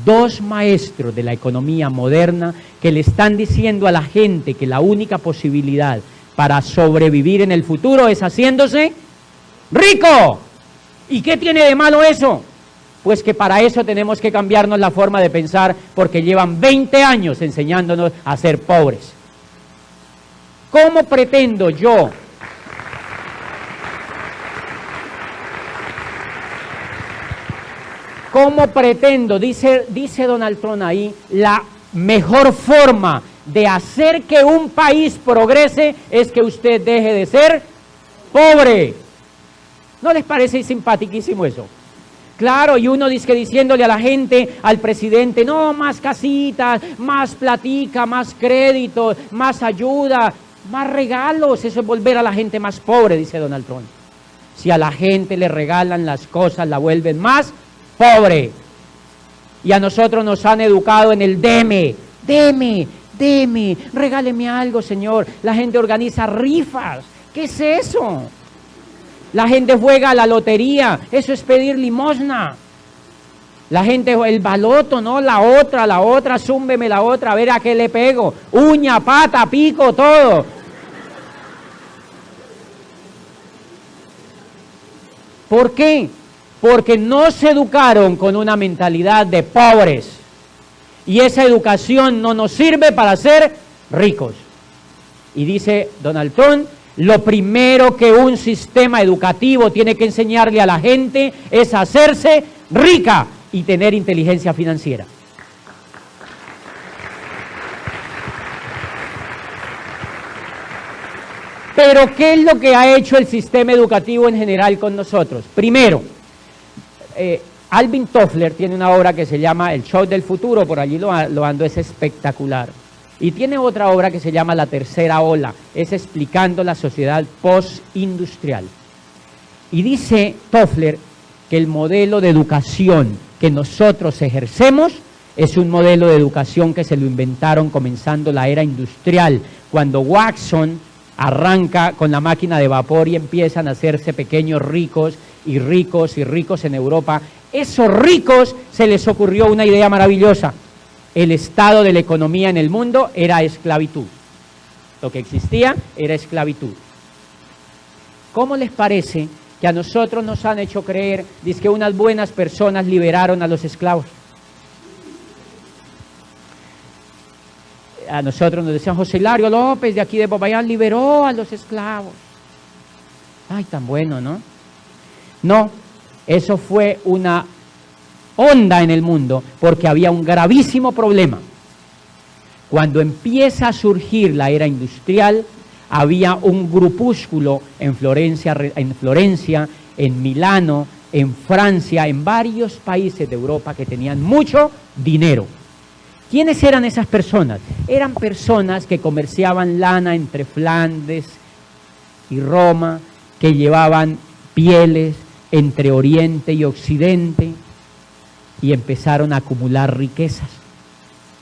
2 maestros de la economía moderna que le están diciendo a la gente que la única posibilidad para sobrevivir en el futuro es haciéndose rico. ¿Y qué tiene de malo eso? Pues que para eso tenemos que cambiarnos la forma de pensar, porque llevan 20 años enseñándonos a ser pobres. ¿Cómo pretendo yo dice Donald Trump ahí, la mejor forma de hacer que un país progrese es que usted deje de ser pobre? ¿No les parece simpaticísimo eso? Claro, y uno dice que diciéndole a la gente, al presidente, no, más casitas, más platica, más crédito, más ayuda, más regalos. Eso es volver a la gente más pobre, dice Donald Trump. Si a la gente le regalan las cosas, la vuelven más pobre. Y a nosotros nos han educado en el deme, regáleme algo, señor. La gente organiza rifas. ¿Qué es eso? La gente juega a la lotería, eso es pedir limosna. La gente, el baloto, ¿no? La otra, zúmbeme la otra, a ver a qué le pego. Uña, pata, pico, todo. ¿Por qué? Porque no se educaron con una mentalidad de pobres. Y esa educación no nos sirve para ser ricos. Y dice Donald Trump, lo primero que un sistema educativo tiene que enseñarle a la gente es hacerse rica y tener inteligencia financiera. Pero ¿qué es lo que ha hecho el sistema educativo en general con nosotros? Primero, Alvin Toffler tiene una obra que se llama El Show del Futuro, por allí lo ando, es espectacular. Y tiene otra obra que se llama La Tercera Ola, es explicando la sociedad postindustrial. Y dice Toffler que el modelo de educación que nosotros ejercemos es un modelo de educación que se lo inventaron comenzando la era industrial, cuando Watson arranca con la máquina de vapor y empiezan a hacerse pequeños ricos y ricos y ricos en Europa. Esos ricos se les ocurrió una idea maravillosa. El estado de la economía en el mundo era esclavitud. Lo que existía era esclavitud. ¿Cómo les parece que a nosotros nos han hecho creer que unas buenas personas liberaron a los esclavos? A nosotros nos decían, José Hilario López de aquí de Popayán liberó a los esclavos. Ay, tan bueno, ¿no? No, eso fue una onda en el mundo porque había un gravísimo problema. Cuando empieza a surgir la era industrial, había un grupúsculo en Florencia, en Milano, en Francia, en varios países de Europa que tenían mucho dinero. ¿Quiénes eran esas personas? Eran personas que comerciaban lana entre Flandes y Roma, que llevaban pieles entre Oriente y Occidente y empezaron a acumular riquezas.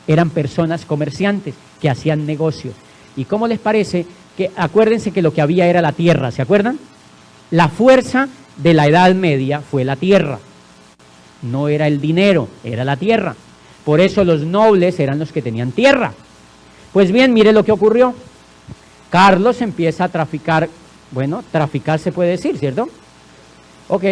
Eran personas comerciantes que hacían negocios. ¿Y cómo les parece? Que acuérdense que lo que había era la tierra, ¿se acuerdan? La fuerza de la Edad Media fue la tierra. No era el dinero, era la tierra. Por eso los nobles eran los que tenían tierra. Pues bien, mire lo que ocurrió. Carlos empieza a traficar, bueno, traficar se puede decir, ¿cierto? Ok,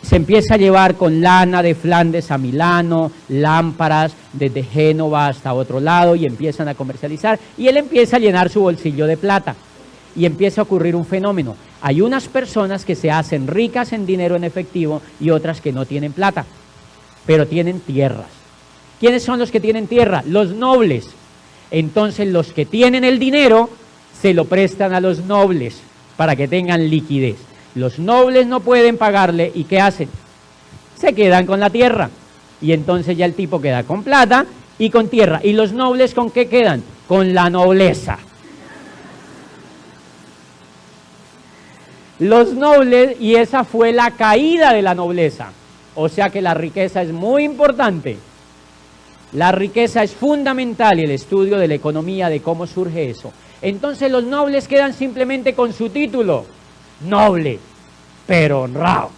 se empieza a llevar con lana de Flandes a Milano, lámparas desde Génova hasta otro lado y empiezan a comercializar y él empieza a llenar su bolsillo de plata y empieza a ocurrir un fenómeno. Hay unas personas que se hacen ricas en dinero en efectivo y otras que no tienen plata, pero tienen tierras. ¿Quiénes son los que tienen tierra? Los nobles. Entonces los que tienen el dinero se lo prestan a los nobles para que tengan liquidez. Los nobles no pueden pagarle y ¿qué hacen? Se quedan con la tierra y entonces ya el tipo queda con plata y con tierra. ¿Y los nobles con qué quedan? Con la nobleza. Los nobles, y esa fue la caída de la nobleza. O sea que la riqueza es muy importante. La riqueza es fundamental y el estudio de la economía, de cómo surge eso. Entonces los nobles quedan simplemente con su título. Noble, pero honrado.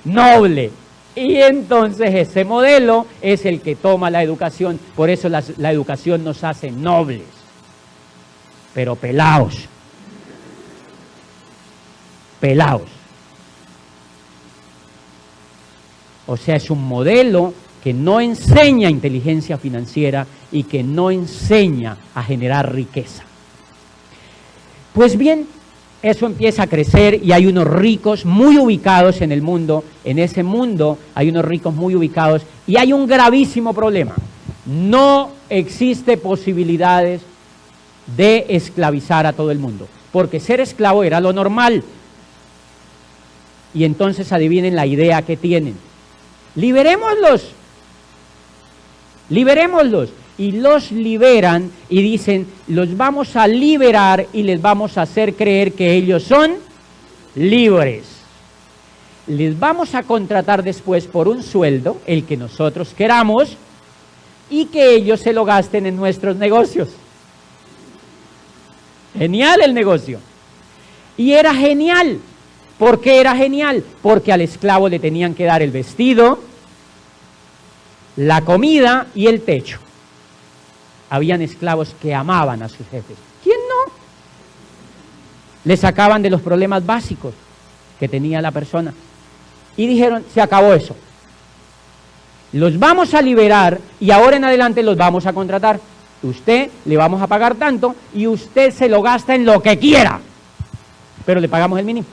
Noble. Y entonces ese modelo es el que toma la educación. Por eso la educación nos hace nobles, pero pelados. Pelados. O sea, es un modelo que no enseña inteligencia financiera y que no enseña a generar riqueza. Pues bien, eso empieza a crecer y hay unos ricos muy ubicados en el mundo. En ese mundo hay unos ricos muy ubicados y hay un gravísimo problema. No existe posibilidades de esclavizar a todo el mundo, porque ser esclavo era lo normal. Y entonces adivinen la idea que tienen. Liberémoslos. Liberémoslos. Y los liberan y dicen, los vamos a liberar y les vamos a hacer creer que ellos son libres. Les vamos a contratar después por un sueldo, el que nosotros queramos, y que ellos se lo gasten en nuestros negocios. Genial el negocio. Y era genial. ¿Por qué era genial? Porque al esclavo le tenían que dar el vestido, la comida y el techo. Habían esclavos que amaban a sus jefes. ¿Quién no? Le sacaban de los problemas básicos que tenía la persona. Y dijeron, se acabó eso. Los vamos a liberar y ahora en adelante los vamos a contratar. Usted le vamos a pagar tanto y usted se lo gasta en lo que quiera. Pero le pagamos el mínimo.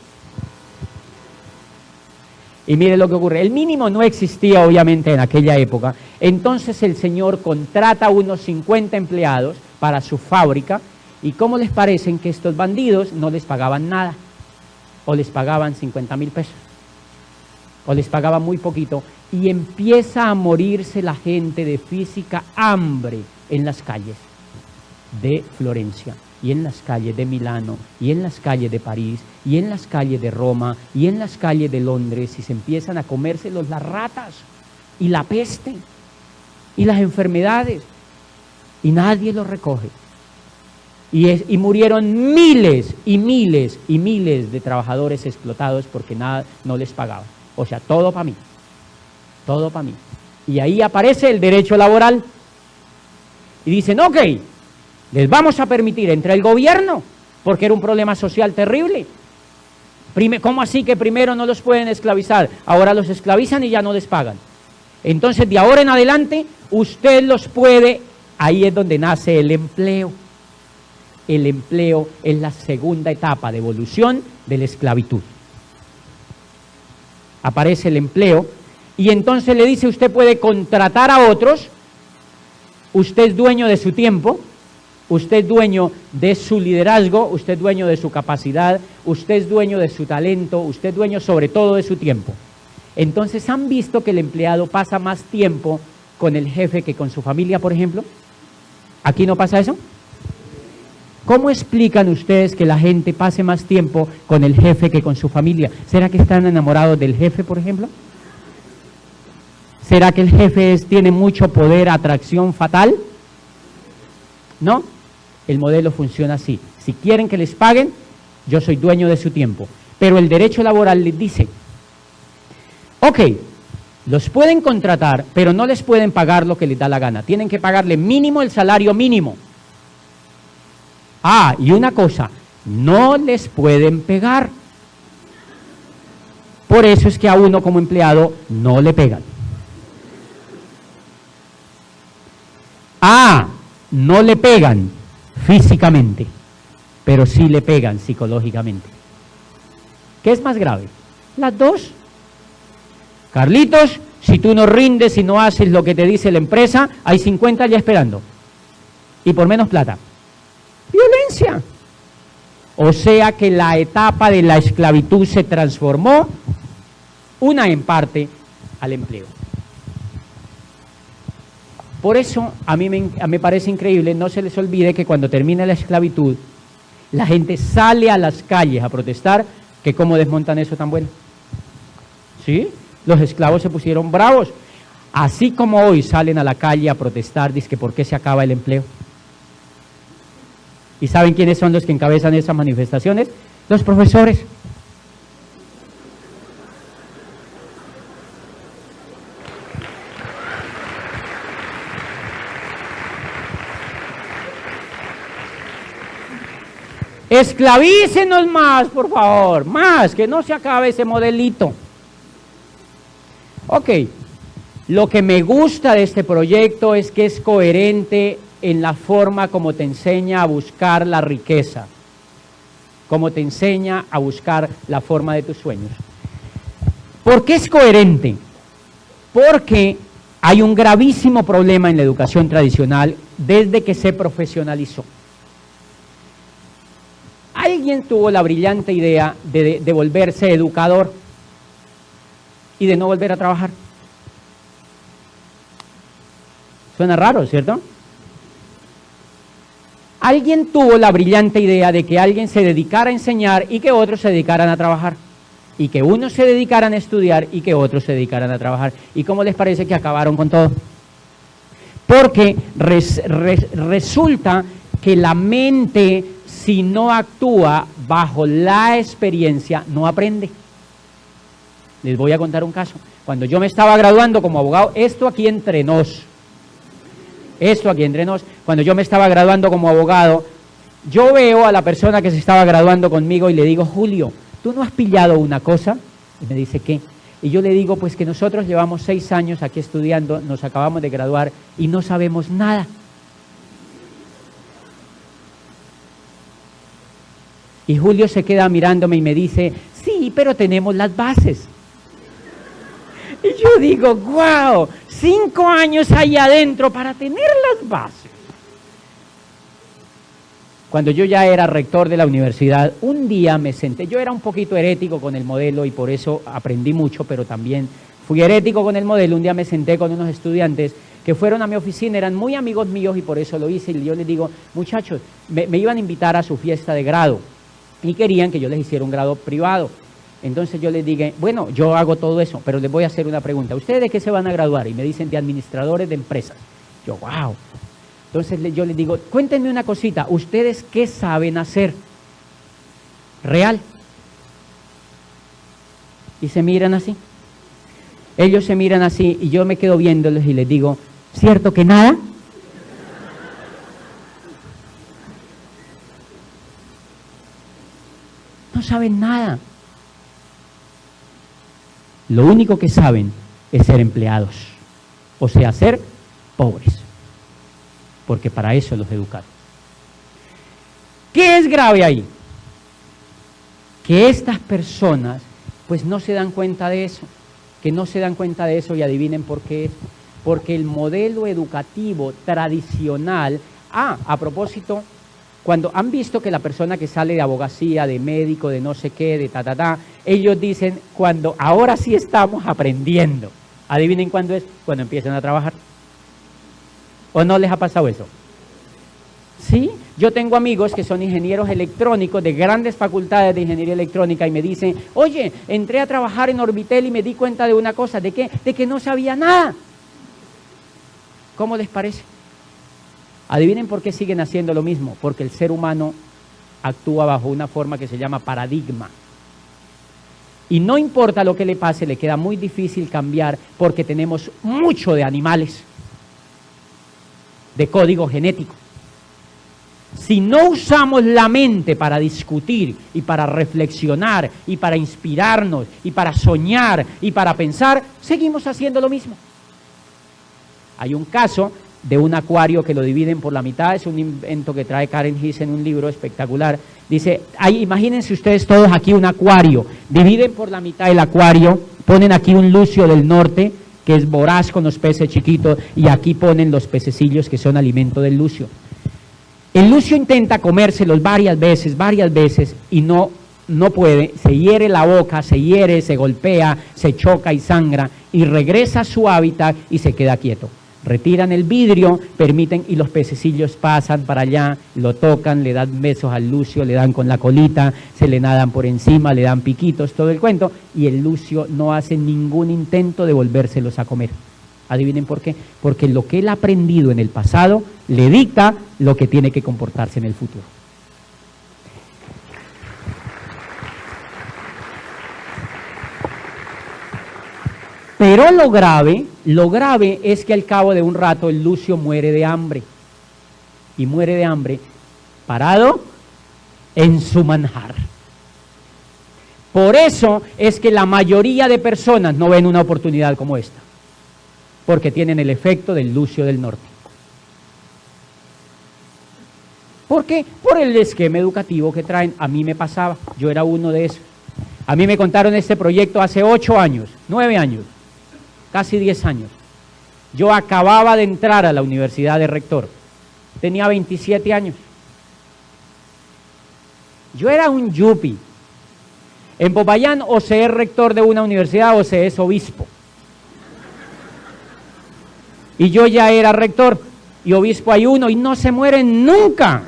Y mire lo que ocurre, el mínimo no existía obviamente en aquella época, entonces el señor contrata a unos 50 empleados para su fábrica, y ¿cómo les parecen que estos bandidos no les pagaban nada? O les pagaban 50.000 pesos. o les pagaba muy poquito, y empieza a morirse la gente de física hambre en las calles de Florencia, y en las calles de Milano, y en las calles de París, y en las calles de Roma, y en las calles de Londres, y se empiezan a comérselos las ratas, y la peste, y las enfermedades, y nadie los recoge. Y murieron miles y miles y miles de trabajadores explotados porque nada, no les pagaban. O sea, todo para mí, todo para mí. Y ahí aparece el derecho laboral. Y dicen, ok, les vamos a permitir entre el gobierno, porque era un problema social terrible. ¿Cómo así que primero no los pueden esclavizar? Ahora los esclavizan y ya no les pagan. Entonces, de ahora en adelante, usted los puede, ahí es donde nace el empleo. El empleo es la segunda etapa de evolución de la esclavitud. Aparece el empleo y entonces le dice, usted puede contratar a otros, usted es dueño de su tiempo, usted es dueño de su liderazgo, usted es dueño de su capacidad, usted es dueño de su talento, usted es dueño sobre todo de su tiempo. Entonces, ¿han visto que el empleado pasa más tiempo con el jefe que con su familia, por ejemplo? ¿Aquí no pasa eso? ¿Cómo explican ustedes que la gente pase más tiempo con el jefe que con su familia? ¿Será que están enamorados del jefe, por ejemplo? ¿Será que el jefe tiene mucho poder, atracción fatal? No, el modelo funciona así. Si quieren que les paguen, yo soy dueño de su tiempo. Pero el derecho laboral les dice, ok, los pueden contratar, pero no les pueden pagar lo que les da la gana. Tienen que pagarle mínimo el salario mínimo. Ah, y una cosa, no les pueden pegar. Por eso es que a uno como empleado no le pegan. Ah, no le pegan físicamente, pero sí le pegan psicológicamente. ¿Qué es más grave? Las dos. Carlitos, si tú no rindes y no haces lo que te dice la empresa, hay 50 ya esperando. Y por menos plata. Violencia. O sea que la etapa de la esclavitud se transformó, una en parte, al empleo. Por eso a mí me parece increíble, no se les olvide que cuando termina la esclavitud, la gente sale a las calles a protestar, que cómo desmontan eso tan bueno. ¿Sí? Los esclavos se pusieron bravos. Así como hoy salen a la calle a protestar, dice que por qué se acaba el empleo. ¿Y saben quiénes son los que encabezan esas manifestaciones? Los profesores. Esclavícenos más, por favor, más, que no se acabe ese modelito. Ok, lo que me gusta de este proyecto es que es coherente en la forma como te enseña a buscar la riqueza, como te enseña a buscar la forma de tus sueños. ¿Por qué es coherente? Porque hay un gravísimo problema en la educación tradicional desde que se profesionalizó. Alguien tuvo la brillante idea de volverse educador y de no volver a trabajar. Suena raro, ¿cierto? Alguien tuvo la brillante idea de que alguien se dedicara a enseñar y que otros se dedicaran a trabajar. Y que unos se dedicaran a estudiar y que otros se dedicaran a trabajar. ¿Y cómo les parece que acabaron con todo? Porque resulta que la mente, si no actúa bajo la experiencia, no aprende. Les voy a contar un caso. Cuando yo me estaba graduando como abogado, esto aquí entre nos, cuando yo me estaba graduando como abogado, yo veo a la persona que se estaba graduando conmigo y le digo, Julio, ¿tú no has pillado una cosa? Y me dice, ¿qué? Y yo le digo, pues que nosotros llevamos 6 años aquí estudiando, nos acabamos de graduar y no sabemos nada. Y Julio se queda mirándome y me dice, sí, pero tenemos las bases. Y yo digo, wow, 5 años ahí adentro para tener las bases. cuando yo ya era rector de la universidad, un día me senté, yo era un poquito herético con el modelo y por eso aprendí mucho, pero también fui herético con el modelo. Un día me senté con unos estudiantes que fueron a mi oficina, eran muy amigos míos y por eso lo hice. Y yo les digo, muchachos, me iban a invitar a su fiesta de grado y querían que yo les hiciera un grado privado. Entonces yo les dije, bueno, yo hago todo eso, pero les voy a hacer una pregunta. ¿Ustedes de qué se van a graduar? Y me dicen, de administradores de empresas. Yo, wow. Entonces yo les digo, cuéntenme una cosita, ¿ustedes qué saben hacer? Real. Y se miran así. Ellos se miran así y yo me quedo viéndolos y les digo, ¿cierto que nada? No saben nada. Lo único que saben es ser empleados, o sea, ser pobres, porque para eso los educaron. ¿Qué es grave ahí? Que estas personas pues no se dan cuenta de eso, y adivinen por qué es. Porque el modelo educativo tradicional, a propósito, cuando han visto que la persona que sale de abogacía, de médico, de no sé qué, de ellos dicen, cuando ahora sí estamos aprendiendo. Adivinen cuándo es, cuando empiezan a trabajar. ¿O no les ha pasado eso? Sí, yo tengo amigos que son ingenieros electrónicos de grandes facultades de ingeniería electrónica y me dicen, oye, entré a trabajar en Orbitel y me di cuenta de una cosa, ¿de qué? De que no sabía nada. ¿Cómo les parece? Adivinen por qué siguen haciendo lo mismo, porque el ser humano actúa bajo una forma que se llama paradigma. Y no importa lo que le pase, le queda muy difícil cambiar porque tenemos mucho de animales, de código genético. Si no usamos la mente para discutir y para reflexionar y para inspirarnos y para soñar y para pensar, seguimos haciendo lo mismo. Hay un caso de un acuario que lo dividen por la mitad, es un invento que trae Karen Hiss en un libro espectacular. Dice, imagínense ustedes todos aquí un acuario, dividen por la mitad el acuario, ponen aquí un lucio del norte, que es voraz con los peces chiquitos, y aquí ponen los pececillos que son alimento del lucio. El lucio intenta comérselos varias veces, y no puede, se hiere la boca, se golpea, se choca y sangra, y regresa a su hábitat y se queda quieto. Retiran el vidrio, permiten, y los pececillos pasan para allá, lo tocan, le dan besos al lucio, le dan con la colita, se le nadan por encima, le dan piquitos, todo el cuento, y el lucio no hace ningún intento de volvérselos a comer. ¿Adivinen por qué? Porque lo que él ha aprendido en el pasado le dicta lo que tiene que comportarse en el futuro. Pero lo grave es que al cabo de un rato el lucio muere de hambre. Y muere de hambre parado en su manjar. Por eso es que la mayoría de personas no ven una oportunidad como esta. Porque tienen el efecto del lucio del norte. ¿Por qué? Por el esquema educativo que traen. A mí me pasaba, yo era uno de esos. A mí me contaron este proyecto hace 8 años, 9 años. Casi 10 años. Yo acababa de entrar a la universidad de rector. Tenía 27 años. Yo era un yuppie. En Popayán o se es rector de una universidad o se es obispo. Y yo ya era rector y obispo hay uno y no se mueren nunca.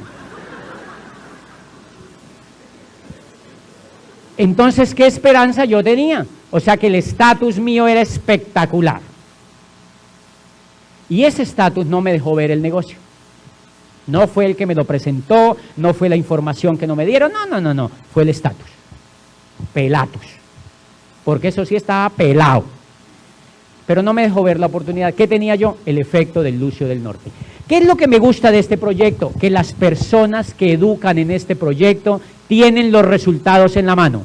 Entonces, ¿qué esperanza yo tenía? O sea que el estatus mío era espectacular. Y ese estatus no me dejó ver el negocio. No fue el que me lo presentó, no fue la información que no me dieron, no, fue el estatus. Pelatus. Porque eso sí estaba pelado. Pero no me dejó ver la oportunidad. ¿Qué tenía yo? El efecto del lucio del norte. ¿Qué es lo que me gusta de este proyecto? Que las personas que educan en este proyecto tienen los resultados en la mano.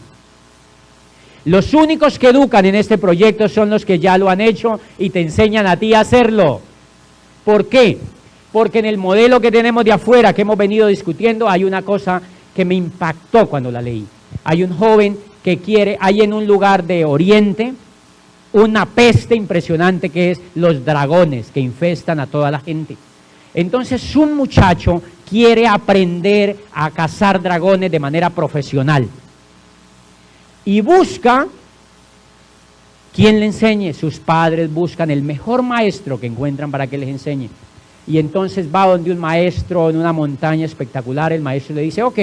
Los únicos que educan en este proyecto son los que ya lo han hecho y te enseñan a ti a hacerlo. ¿Por qué? Porque en el modelo que tenemos de afuera, que hemos venido discutiendo, hay una cosa que me impactó cuando la leí. Hay un joven que hay en un lugar de Oriente, una peste impresionante que es los dragones que infestan a toda la gente. Entonces un muchacho quiere aprender a cazar dragones de manera profesional y busca quien le enseñe. Sus padres buscan el mejor maestro que encuentran para que les enseñe. Y entonces va donde un maestro en una montaña espectacular. El maestro le dice, ok,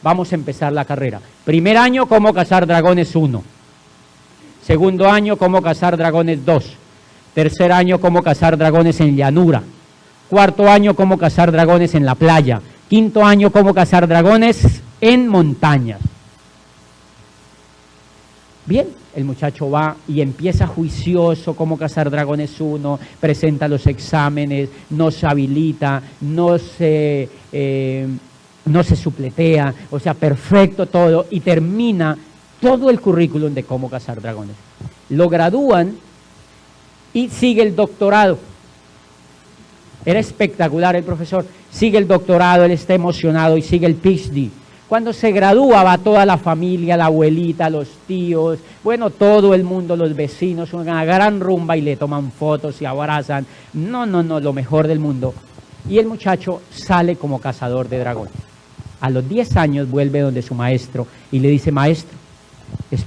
vamos a empezar la carrera. Primer año, cómo cazar dragones 1. Segundo año, cómo cazar dragones 2. Tercer año, cómo cazar dragones en llanura. Cuarto año, cómo cazar dragones en la playa. Quinto año, cómo cazar dragones en montañas. Bien, el muchacho va y empieza juicioso cómo cazar dragones 1, presenta los exámenes, no se habilita, no se supletea, o sea, perfecto todo, y termina todo el currículum de cómo cazar dragones. Lo gradúan y sigue el doctorado. Era espectacular el profesor, sigue el doctorado, él está emocionado y sigue el PhD. Cuando se gradúa va toda la familia, la abuelita, los tíos, bueno, todo el mundo, los vecinos, una gran rumba y le toman fotos y abrazan. No, lo mejor del mundo. Y el muchacho sale como cazador de dragones. A los 10 años vuelve donde su maestro y le dice, maestro,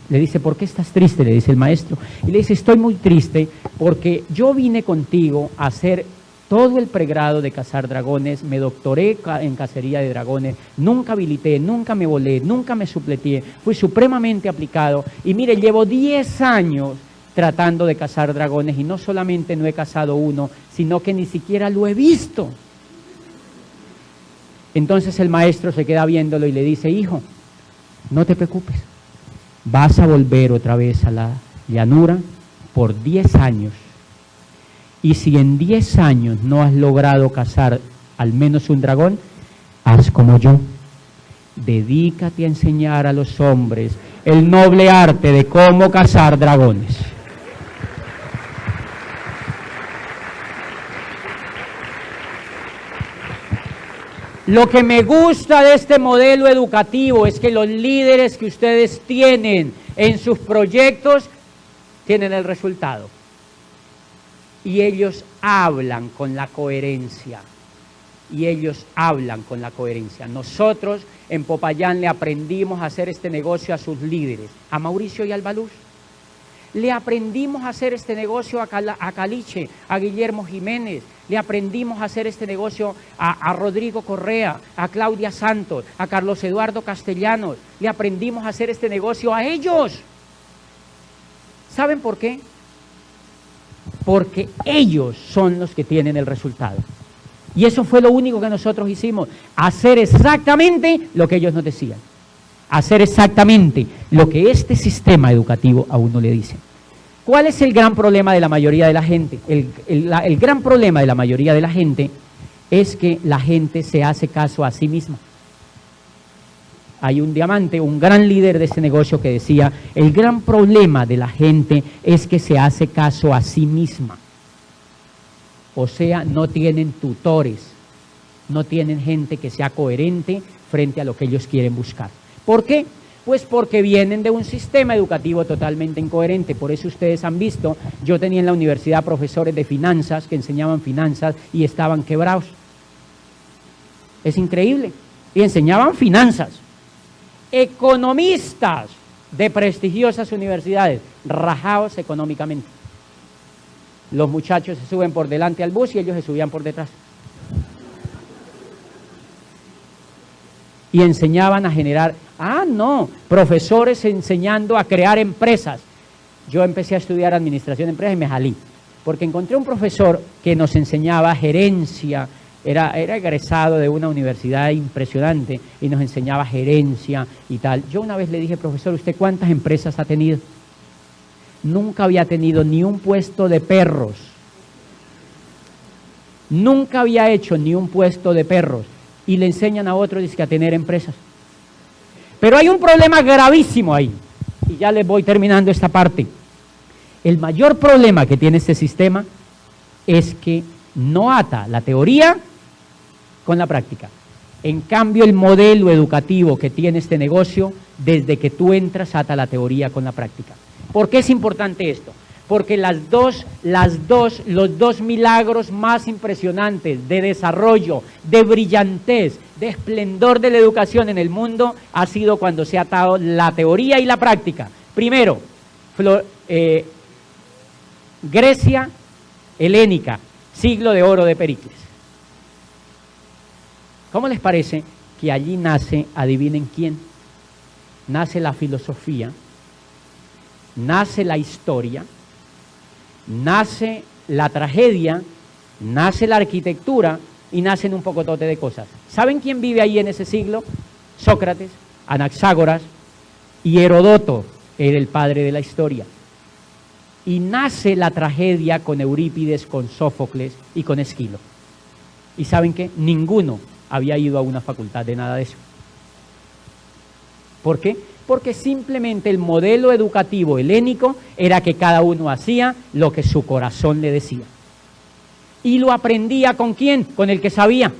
le dice, ¿por qué estás triste? Le dice el maestro. Y le dice, estoy muy triste porque yo vine contigo a hacer todo el pregrado de cazar dragones, me doctoré en cacería de dragones, nunca habilité, nunca me volé, nunca me supleté, fui supremamente aplicado y mire, llevo 10 años tratando de cazar dragones y no solamente no he cazado uno, sino que ni siquiera lo he visto. Entonces el maestro se queda viéndolo y le dice, hijo, no te preocupes, vas a volver otra vez a la llanura por 10 años. Y si en 10 años no has logrado cazar al menos un dragón, haz como yo. Dedícate a enseñar a los hombres el noble arte de cómo cazar dragones. Lo que me gusta de este modelo educativo es que los líderes que ustedes tienen en sus proyectos tienen el resultado. Y ellos hablan con la coherencia. Nosotros en Popayán le aprendimos a hacer este negocio a sus líderes, a Mauricio y al Baluz. Le aprendimos a hacer este negocio a Caliche, a Guillermo Jiménez. Le aprendimos a hacer este negocio a Rodrigo Correa, a Claudia Santos, a Carlos Eduardo Castellanos. Le aprendimos a hacer este negocio a ellos. ¿Saben por qué? Porque ellos son los que tienen el resultado. Y eso fue lo único que nosotros hicimos, hacer exactamente lo que ellos nos decían, hacer exactamente lo que este sistema educativo a uno le dice. ¿Cuál es el gran problema de la mayoría de la gente? El gran problema de la mayoría de la gente es que la gente se hace caso a sí misma. Hay un diamante, un gran líder de este negocio que decía, el gran problema de la gente es que se hace caso a sí misma. O sea, no tienen tutores, no tienen gente que sea coherente frente a lo que ellos quieren buscar. ¿Por qué? Pues porque vienen de un sistema educativo totalmente incoherente. Por eso ustedes han visto, yo tenía en la universidad profesores de finanzas que enseñaban finanzas y estaban quebrados. Es increíble. Y enseñaban finanzas. Economistas de prestigiosas universidades, rajados económicamente. Los muchachos se suben por delante al bus y ellos se subían por detrás. Y enseñaban a generar, profesores enseñando a crear empresas. Yo empecé a estudiar administración de empresas y me jalí, porque encontré un profesor que nos enseñaba gerencia. Era egresado de una universidad impresionante y nos enseñaba gerencia y tal. Yo una vez le dije, profesor, ¿usted cuántas empresas ha tenido? Nunca había tenido ni un puesto de perros. Nunca había hecho ni un puesto de perros. Y le enseñan a otros a tener empresas. Pero hay un problema gravísimo ahí. Y ya les voy terminando esta parte. El mayor problema que tiene este sistema es que no ata la teoría con la práctica. En cambio, el modelo educativo que tiene este negocio, desde que tú entras, ata la teoría con la práctica. ¿Por qué es importante esto? porque los dos milagros más impresionantes de desarrollo, de brillantez, de esplendor de la educación en el mundo ha sido cuando se ha atado la teoría y la práctica. Primero, Grecia helénica, siglo de oro de Pericles. ¿Cómo les parece que allí nace, adivinen quién? Nace la filosofía, nace la historia, nace la tragedia, nace la arquitectura y nacen un pocotote de cosas. ¿Saben quién vive ahí en ese siglo? Sócrates, Anaxágoras y Heródoto era el padre de la historia. Y nace la tragedia con Eurípides, con Sófocles y con Esquilo. ¿Y saben qué? Ninguno había ido a una facultad de nada de eso. ¿Por qué? Porque simplemente el modelo educativo helénico era que cada uno hacía lo que su corazón le decía. ¿Y lo aprendía con quién? Con el que sabía.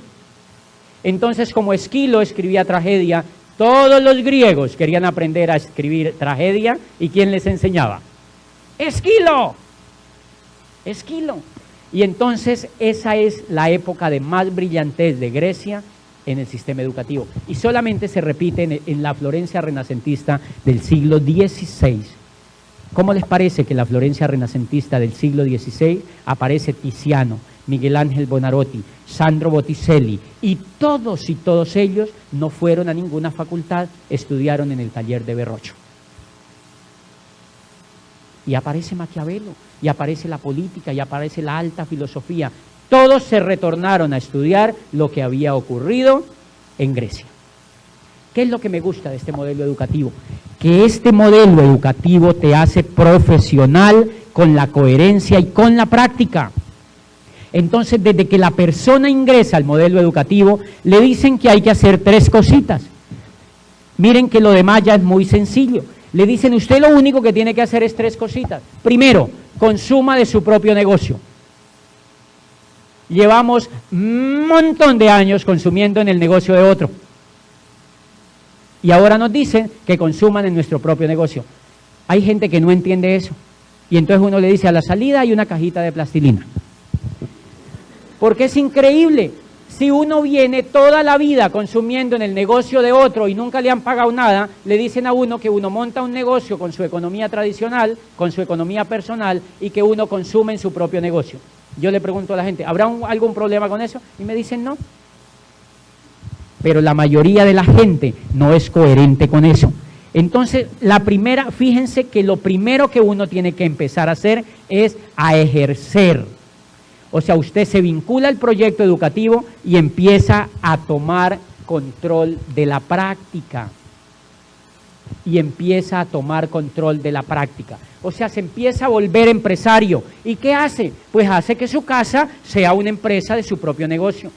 Entonces, como Esquilo escribía tragedia, todos los griegos querían aprender a escribir tragedia, ¿y quién les enseñaba? ¡Esquilo! Esquilo. Y entonces esa es la época de más brillantez de Grecia en el sistema educativo. Y solamente se repite en la Florencia renacentista del siglo XVI. ¿Cómo les parece que en la Florencia renacentista del siglo XVI aparece Tiziano, Miguel Ángel Buonarroti, Sandro Botticelli, y todos ellos no fueron a ninguna facultad, estudiaron en el taller de Verrocchio? Y aparece Maquiavelo, y aparece la política, y aparece la alta filosofía. Todos se retornaron a estudiar lo que había ocurrido en Grecia. ¿Qué es lo que me gusta de este modelo educativo? Que este modelo educativo te hace profesional con la coherencia y con la práctica. Entonces, desde que la persona ingresa al modelo educativo, le dicen que hay que hacer 3 cositas. Miren que lo demás ya es muy sencillo. Le dicen, usted lo único que tiene que hacer es 3 cositas. Primero, consuma de su propio negocio. Llevamos un montón de años consumiendo en el negocio de otro. Y ahora nos dicen que consuman en nuestro propio negocio. Hay gente que no entiende eso. Y entonces uno le dice, a la salida hay una cajita de plastilina. Porque es increíble. Si uno viene toda la vida consumiendo en el negocio de otro y nunca le han pagado nada, le dicen a uno que uno monta un negocio con su economía tradicional, con su economía personal, y que uno consume en su propio negocio. Yo le pregunto a la gente, ¿habrá algún problema con eso? Y me dicen no. Pero la mayoría de la gente no es coherente con eso. Entonces, fíjense que lo primero que uno tiene que empezar a hacer es a ejercer. O sea, usted se vincula al proyecto educativo y empieza a tomar control de la práctica. Y empieza a tomar control de la práctica. O sea, se empieza a volver empresario. ¿Y qué hace? Pues hace que su casa sea una empresa de su propio negocio.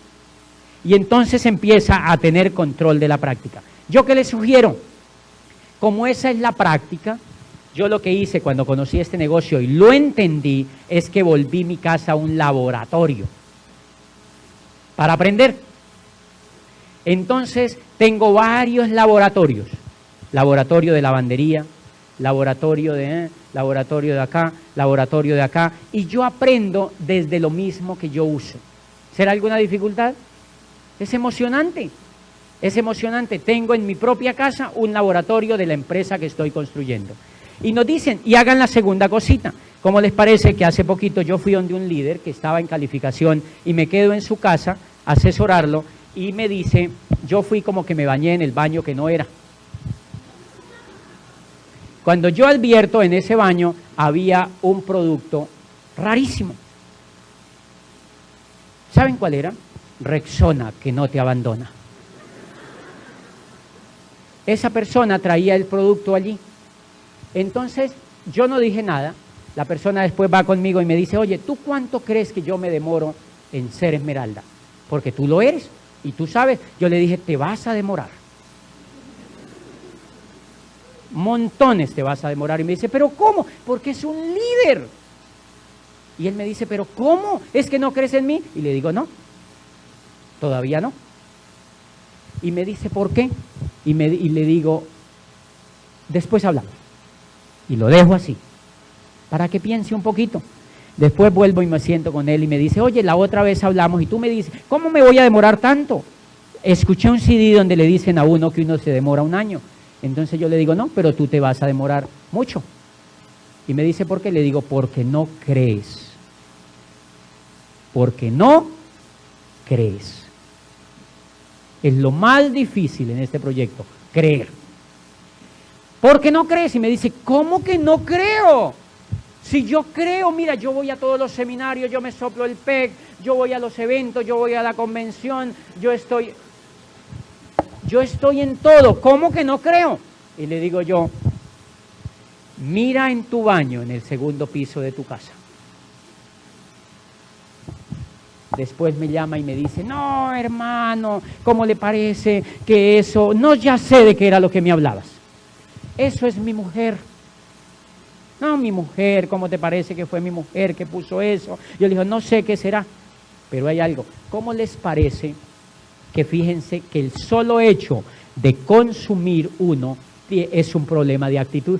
Y entonces empieza a tener control de la práctica. ¿Yo qué le sugiero? Como esa es la práctica, yo lo que hice cuando conocí este negocio y lo entendí es que volví mi casa a un laboratorio para aprender. Entonces tengo varios laboratorios. Laboratorio de lavandería, laboratorio de acá, laboratorio de acá, y yo aprendo desde lo mismo que yo uso. ¿Será alguna dificultad? Es emocionante, es emocionante. Tengo en mi propia casa un laboratorio de la empresa que estoy construyendo. Y nos dicen, y hagan la segunda cosita. ¿Cómo les parece que hace poquito yo fui donde un líder que estaba en calificación y me quedo en su casa a asesorarlo y me dice, yo fui como que me bañé en el baño que no era? Cuando yo advierto en ese baño había un producto rarísimo. ¿Saben cuál era? Rexona, que no te abandona. Esa persona traía el producto allí. Entonces yo no dije nada. La persona después va conmigo y me dice, oye, ¿tú cuánto crees que yo me demoro en ser esmeralda? Porque tú lo eres y tú sabes. Yo le dije, te vas a demorar. Montones te vas a demorar. Y me dice, ¿pero cómo? Porque es un líder. Y él me dice, ¿pero cómo? ¿Es que no crees en mí? Y le digo, no, todavía no. Y me dice, ¿por qué? Y le digo, después hablamos. Y lo dejo así. para que piense un poquito. Después vuelvo y me siento con él y me dice, oye, la otra vez hablamos y tú me dices, ¿cómo me voy a demorar tanto? Escuché un CD donde le dicen a uno que uno se demora 1 año. Entonces yo le digo, no, pero tú te vas a demorar mucho. Y me dice, ¿por qué? Le digo, porque no crees. Porque no crees. Es lo más difícil en este proyecto, creer. ¿Por qué no crees? Y me dice, ¿cómo que no creo? Si yo creo, mira, yo voy a todos los seminarios, yo me soplo el PEC, yo voy a los eventos, yo voy a la convención, yo estoy en todo, ¿cómo que no creo? Y le digo yo, mira en tu baño en el 2.º piso de tu casa. Después me llama y me dice, no, hermano, ¿cómo le parece que eso? No, ya sé de qué era lo que me hablabas. Eso es mi mujer. No, mi mujer, ¿cómo te parece que fue mi mujer que puso eso? Yo le digo, no sé qué será, pero hay algo. ¿Cómo les parece que fíjense que el solo hecho de consumir uno es un problema de actitud?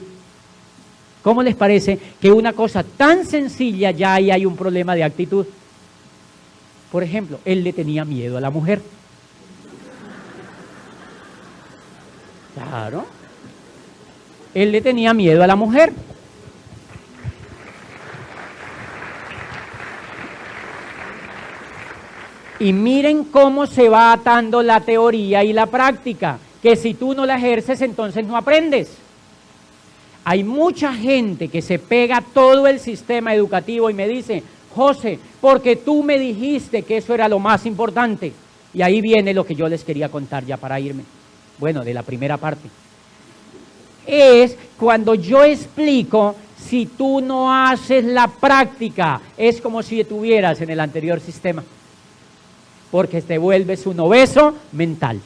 ¿Cómo les parece que una cosa tan sencilla ya ahí hay un problema de actitud? Por ejemplo, él le tenía miedo a la mujer. Claro. Él le tenía miedo a la mujer. Y miren cómo se va atando la teoría y la práctica, que si tú no la ejerces, entonces no aprendes. Hay mucha gente que se pega todo el sistema educativo y me dice, José, porque tú me dijiste que eso era lo más importante. Y ahí viene lo que yo les quería contar ya para irme. Bueno, de la primera parte. Es cuando yo explico, si tú no haces la práctica, es como si estuvieras en el anterior sistema. Porque te vuelves un obeso mental.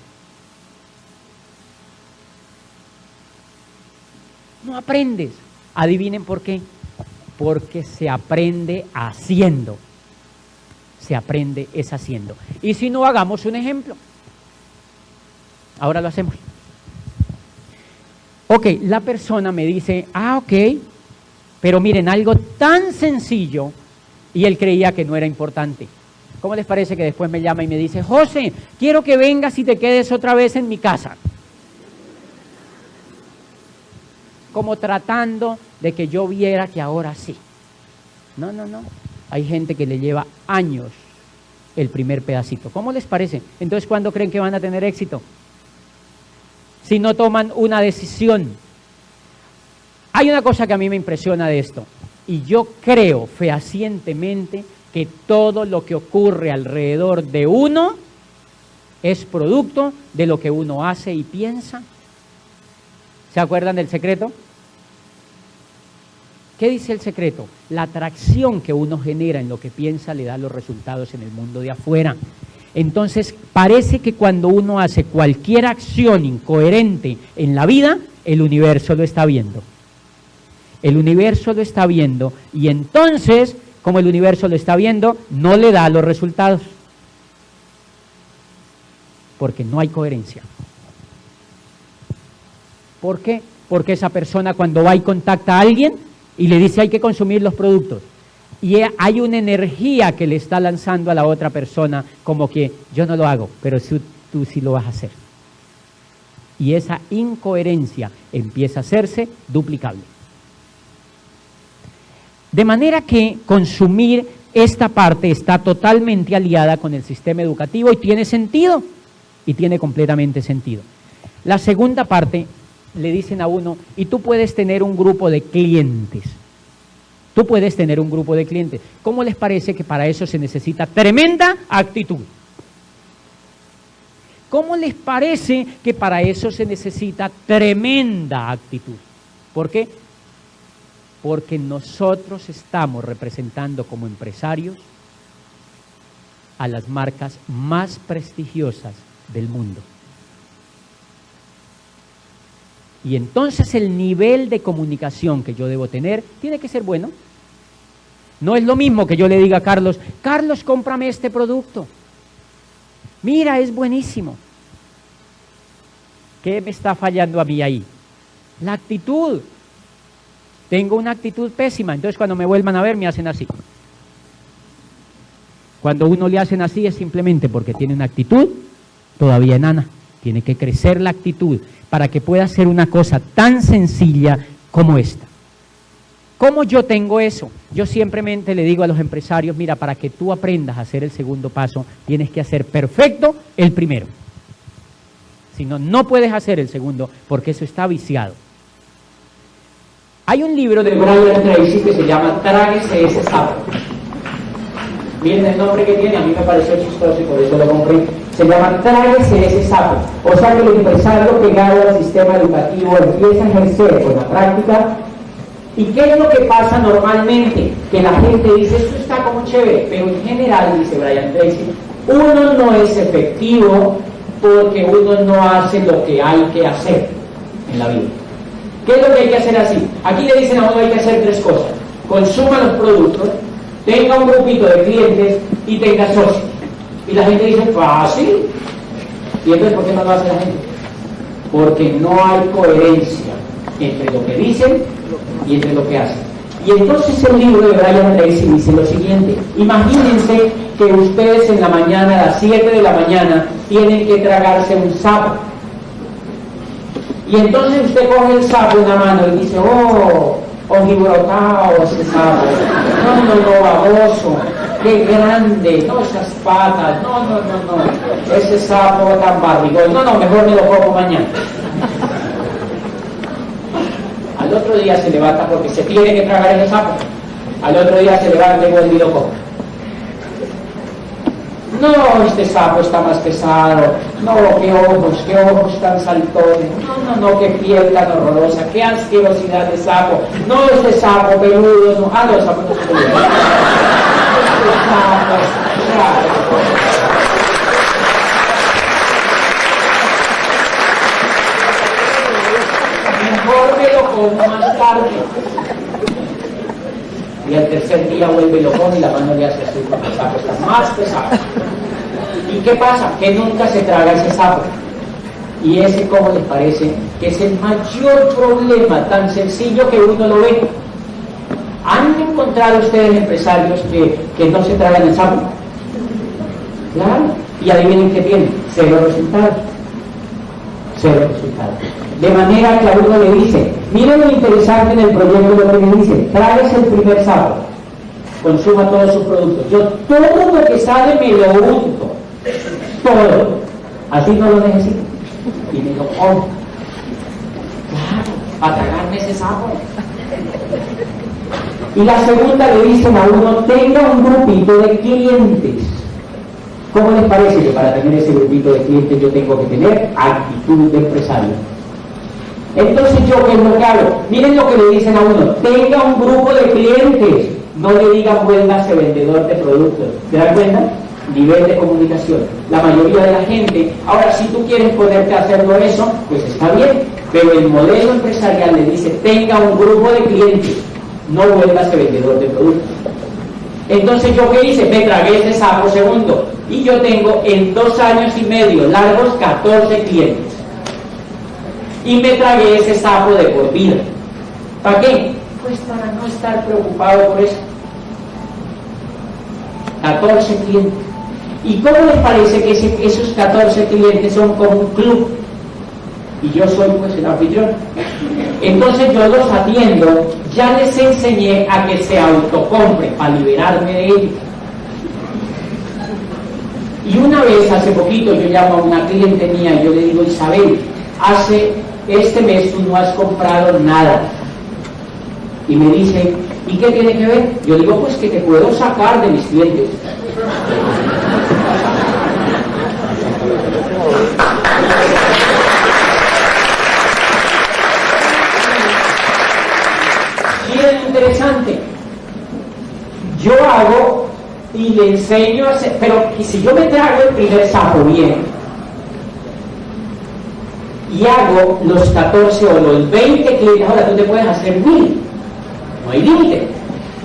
No aprendes. Adivinen por qué. Porque se aprende haciendo. Se aprende es haciendo. Y si no, hagamos un ejemplo. Ahora lo hacemos. Ok, la persona me dice, ok, pero miren, algo tan sencillo, y él creía que no era importante. ¿Cómo les parece que después me llama y me dice, José, quiero que vengas y te quedes otra vez en mi casa? Como tratando de que yo viera que ahora sí. No. Hay gente que le lleva años el primer pedacito. ¿Cómo les parece? Entonces, ¿cuándo creen que van a tener éxito? Si no toman una decisión. Hay una cosa que a mí me impresiona de esto, y yo creo fehacientemente que todo lo que ocurre alrededor de uno es producto de lo que uno hace y piensa. ¿Se acuerdan del secreto? ¿Qué dice el secreto? La atracción que uno genera en lo que piensa le da los resultados en el mundo de afuera. Entonces, parece que cuando uno hace cualquier acción incoherente en la vida, el universo lo está viendo. El universo lo está viendo y entonces, como el universo lo está viendo, no le da los resultados. Porque no hay coherencia. ¿Por qué? Porque esa persona cuando va y contacta a alguien y le dice hay que consumir los productos, y hay una energía que le está lanzando a la otra persona como que yo no lo hago, pero tú sí lo vas a hacer. Y esa incoherencia empieza a hacerse duplicable. De manera que consumir esta parte está totalmente aliada con el sistema educativo y tiene sentido, y tiene completamente sentido. La segunda parte, le dicen a uno, y tú puedes tener un grupo de clientes. Tú puedes tener un grupo de clientes. ¿Cómo les parece que para eso se necesita tremenda actitud? ¿Cómo les parece que para eso se necesita tremenda actitud? ¿Por qué? Porque nosotros estamos representando como empresarios a las marcas más prestigiosas del mundo. Y entonces el nivel de comunicación que yo debo tener tiene que ser bueno. No es lo mismo que yo le diga a Carlos, Carlos, cómprame este producto. Mira, es buenísimo. ¿Qué me está fallando a mí ahí? La actitud. tengo una actitud pésima, entonces cuando me vuelvan a ver me hacen así. Cuando uno le hacen así es simplemente porque tiene una actitud todavía enana. Tiene que crecer la actitud para que pueda hacer una cosa tan sencilla como esta. ¿Cómo yo tengo eso? Yo simplemente le digo a los empresarios, mira, para que tú aprendas a hacer el segundo paso, tienes que hacer perfecto el primero. Si no, no puedes hacer el segundo porque eso está viciado. Hay un libro de Brian Tracy que se llama Tráguese ese sapo. Miren el nombre que tiene, a mí me pareció chistoso y por eso lo compré. Se llama Tráguese ese sapo. O sea que el empresario pegado al sistema educativo empieza a ejercer con la práctica. ¿Y qué es lo que pasa normalmente? Que la gente dice, esto está como chévere, pero en general, dice Brian Tracy, uno no es efectivo porque uno no hace lo que hay que hacer en la vida. ¿Qué es lo que hay que hacer así? Aquí le dicen a uno hay que hacer 3 cosas. Consuma los productos, tenga un grupito de clientes y tenga socios. Y la gente dice, fácil. ¿Y entonces por qué no lo hace la gente? Porque no hay coherencia entre lo que dicen y entre lo que hacen. Y entonces el libro de Brian Tracy dice lo siguiente: imagínense que ustedes en la mañana, a las 7 de la mañana, tienen que tragarse un sapo. Y entonces usted coge el sapo en la mano y dice, ojibrotao ese sapo, no, baboso, qué grande, no esas patas, no, ese sapo tan barrigón, no, mejor me lo como mañana. Al otro día se levanta porque se tiene que tragar ese sapo. Al otro día se levanta y vuelve y lo come. No, este sapo está más pesado. No, qué ojos tan saltones. No, qué piel tan horrorosa. Qué asquerosidad de sapo. No, este sapo peludo. No, los sapos no son peludos. Este sapo es raro. Mejor me lo como más tarde. Y al tercer día vuelve y lo come y la mano le hace así porque el sapo está más pesado. ¿Y qué pasa? Que nunca se traga ese sapo. Y ese, ¿cómo les parece? Que es el mayor problema, tan sencillo que uno lo ve. ¿Han encontrado ustedes empresarios que no se tragan el sapo? Claro. Y adivinen qué tienen. 0 resultados. 0 resultados. De manera que a uno le dice, miren lo interesante en el proyecto lo que me dice, tráguese el primer sapo, consuma todos sus productos. Yo todo lo que sale me lo unto, todo. Así no lo necesito. Y me lo como. Claro, para tragarme ese sapo. Y la segunda le dicen a uno, tenga un grupito de clientes. ¿Cómo les parece que para tener ese grupito de clientes yo tengo que tener actitud de empresario? Entonces yo, ¿qué es lo que hago? Miren lo que le dicen a uno, tenga un grupo de clientes, no le digan vuélvase vendedor de productos. ¿Se dan cuenta? Nivel de comunicación. La mayoría de la gente, ahora si tú quieres ponerte a hacerlo eso, pues está bien, pero el modelo empresarial le dice, tenga un grupo de clientes, no vuélvase vendedor de productos. Entonces yo, ¿qué hice? Me tragué ese sapo segundo, y yo tengo en 2 años y medio largos 14 clientes. Y me tragué ese sapo de por vida. ¿Para qué? Pues para no estar preocupado por eso. 14 clientes. ¿Y cómo les parece que esos 14 clientes son como un club? Y yo soy pues el anfitrión. Entonces yo los atiendo, ya les enseñé a que se autocompren para liberarme de ellos. Y una vez, hace poquito, yo llamo a una cliente mía y yo le digo, Isabel, este mes tú no has comprado nada. Y me dice, ¿y qué tiene que ver? Yo digo, pues que te puedo sacar de mis clientes. Miren lo interesante. Yo hago y le enseño a hacer, pero si yo me trago el primer sapo bien, y hago los 14 o los 20 clientes, ahora tú te puedes hacer 1000, no hay límite,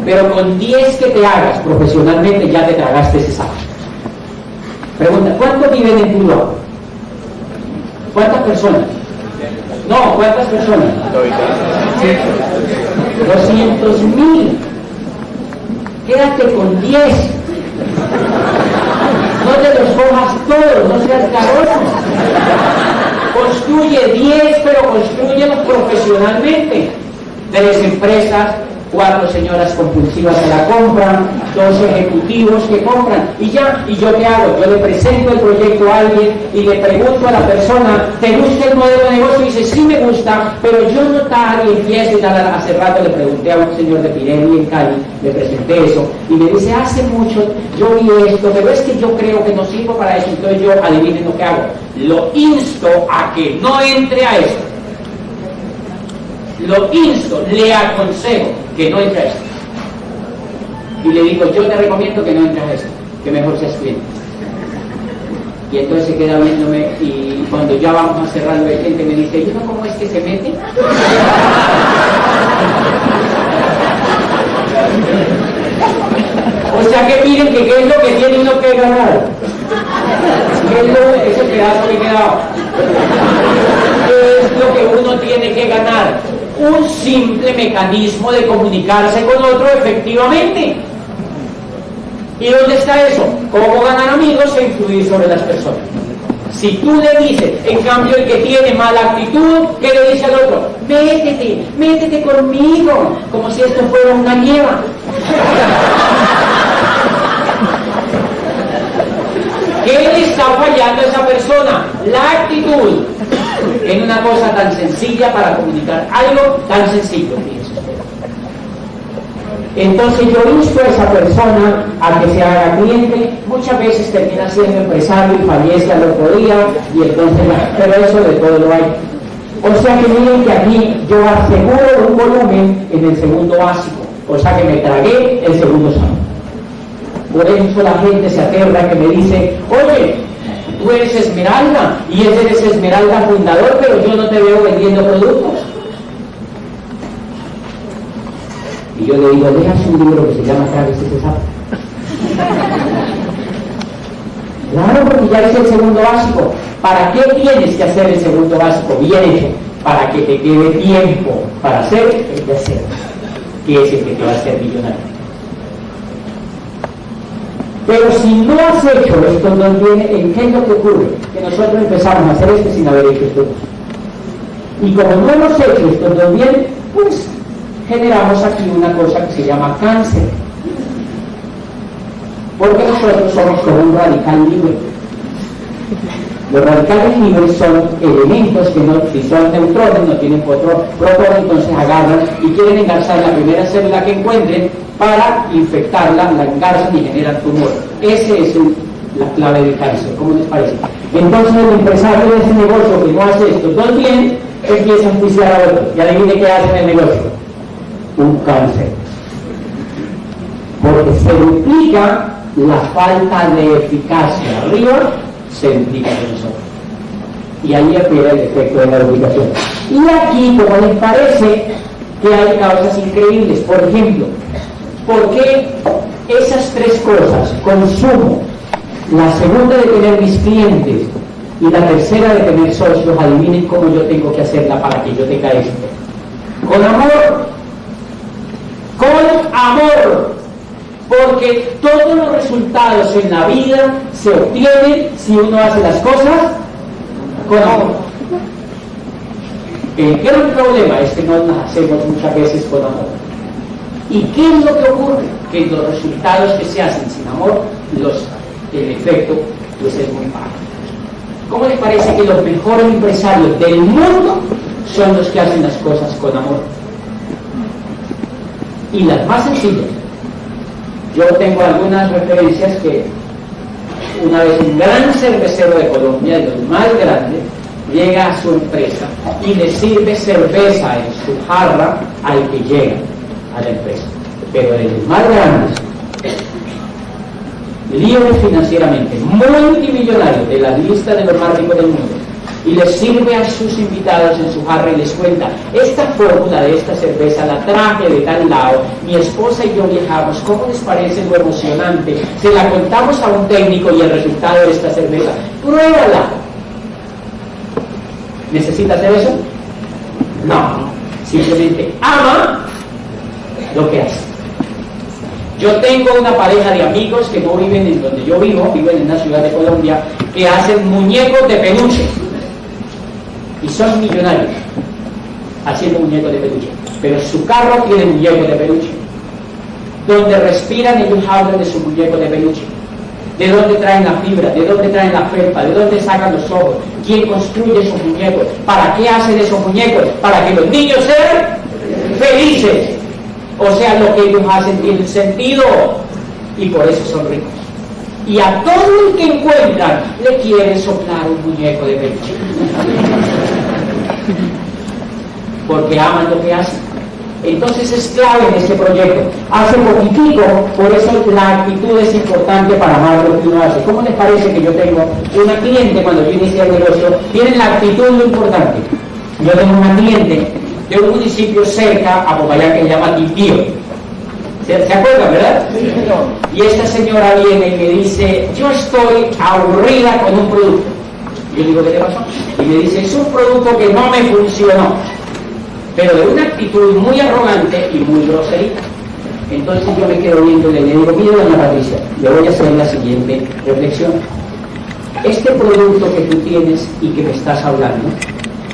pero con 10 que te hagas profesionalmente ya te tragaste ese sapo. Pregunta, ¿cuántos viven en tu lugar? ¿Cuántas personas? No, ¿cuántas personas? 200.000. Quédate con 10. No te los cojas todos, no seas caroso. Construye 10, pero construyelos profesionalmente. 3 empresas, 4 señoras compulsivas que la compran, 2 ejecutivos que compran, y ya. ¿Y yo qué hago? Yo le presento el proyecto a alguien y le pregunto a la persona, ¿te gusta el modelo de negocio? Y dice, sí me gusta, pero yo no tal, y empiezo y tal. Hace rato le pregunté a un señor de Pirelli en Cali, le presenté eso, y me dice, hace mucho yo vi esto, pero es que yo creo que no sirvo para eso. Entonces yo, adivinen lo que hago, lo insto a que no entre a eso. Lo insto, le aconsejo que no entre a esto. Y le digo, yo te recomiendo que no entres a esto, que mejor seas cliente. Y entonces se queda viéndome, y cuando ya vamos a cerrar, el cliente me dice, ¿y no cómo es que se mete? O sea que miren que qué es lo que tiene uno que ganar. ¿Qué es ese pedazo que queda? ¿Qué es lo que uno tiene que ganar? Un simple mecanismo de comunicarse con otro efectivamente. ¿Y dónde está eso? ¿Cómo ganar amigos e influir sobre las personas? Si tú le dices, en cambio el que tiene mala actitud, ¿qué le dice al otro? Métete conmigo, como si esto fuera una lleva. ¿Qué le está fallando a esa persona? La actitud. En una cosa tan sencilla para comunicar algo tan sencillo, fíjense. Entonces yo insto a esa persona a que se haga cliente. Muchas veces termina siendo empresario y fallece al otro día, y entonces, pero eso de todo lo hay. O sea que miren que aquí yo aseguro un volumen en el segundo básico, o sea que me tragué el segundo salto. Por eso la gente se aterra que me dice, oye, tú eres Esmeralda, y ese eres Esmeralda fundador, pero yo no te veo vendiendo productos. Y yo le digo, dejas un libro que se llama Tráguese ese sapo. Claro, porque ya es el segundo básico. ¿Para qué tienes que hacer el segundo básico? Bien hecho. Para que te quede tiempo para hacer el de hacer, que es el que te va a hacer millonario. Pero si no has hecho esto, no viene, ¿en qué es lo que ocurre? Que nosotros empezamos a hacer esto sin haber hecho esto. Y como no hemos hecho esto muy bien, pues generamos aquí una cosa que se llama cáncer. Porque nosotros somos como un radical libre. Los radicales libres son elementos que no, si son neutrones, no tienen protón, entonces agarran y quieren engarzar la primera célula que encuentren para infectarla, la engarzan y generan tumor. Ese es la clave del cáncer. ¿Cómo les parece? Entonces el empresario de ese negocio que no hace esto todo bien, empieza a juiciar a otro. Y adivine qué hace en el negocio. Un cáncer. Porque se duplica la falta de eficacia. Arriba se duplica con nosotros. Y ahí apela el efecto de la duplicación. Y aquí, como les parece, que hay causas increíbles. Por ejemplo, ¿por qué esas 3 cosas, consumo, la segunda de tener mis clientes y la tercera de tener socios, adivinen cómo yo tengo que hacerla para que yo tenga esto? Con amor. Con amor. Porque todos los resultados en la vida se obtienen si uno hace las cosas con amor. El gran problema es que no las hacemos muchas veces con amor. ¿Y qué es lo que ocurre? Que los resultados que se hacen sin amor, el efecto pues es muy bajo. ¿Cómo les parece que los mejores empresarios del mundo son los que hacen las cosas con amor? Y las más sencillas. Yo tengo algunas referencias que una vez un gran cervecero de Colombia, de los más grandes, llega a su empresa y le sirve cerveza en su jarra al que llega a la empresa. Pero de los más grandes, libres financieramente, multimillonarios, de la lista de los más ricos del mundo, y les sirve a sus invitados en su jarra y les cuenta, esta fórmula de esta cerveza la traje de tal lado, mi esposa y yo viajamos, ¿cómo les parece lo emocionante? Se la contamos a un técnico y el resultado de esta cerveza, pruébala. ¿Necesita hacer eso? No, simplemente ama lo que hacen. Yo tengo una pareja de amigos que no viven en donde yo vivo, viven en una ciudad de Colombia, que hacen muñecos de peluche. Y son millonarios haciendo muñecos de peluche. Pero su carro tiene muñecos de peluche. Donde respiran, ellos hablan de su muñeco de peluche. ¿De dónde traen la fibra? ¿De dónde traen la felpa? ¿De dónde sacan los ojos? ¿Quién construye esos muñecos? ¿Para qué hacen esos muñecos? Para que los niños sean felices. O sea, lo que ellos hacen tiene sentido y por eso son ricos. Y a todo el que encuentran le quieren soplar un muñeco de peluche. Porque aman lo que hacen. Entonces es clave en este proyecto. Hace poquitico, por eso la actitud es importante para amar lo que uno hace. ¿Cómo les parece que yo tengo una cliente cuando yo inicié el negocio? Tienen la actitud lo importante. Yo tengo una cliente de un municipio cerca a Popayán que se llama Quindío. ¿Se acuerdan, verdad? Sí, señor. Y esta señora viene y me dice, yo estoy aburrida con un producto. Yo digo, ¿qué te pasó? Y me dice, es un producto que no me funcionó, pero de una actitud muy arrogante y muy groserita. Entonces yo me quedo viéndole y le digo, mire, doña Patricia, le voy a hacer la siguiente reflexión. Este producto que tú tienes y que me estás hablando,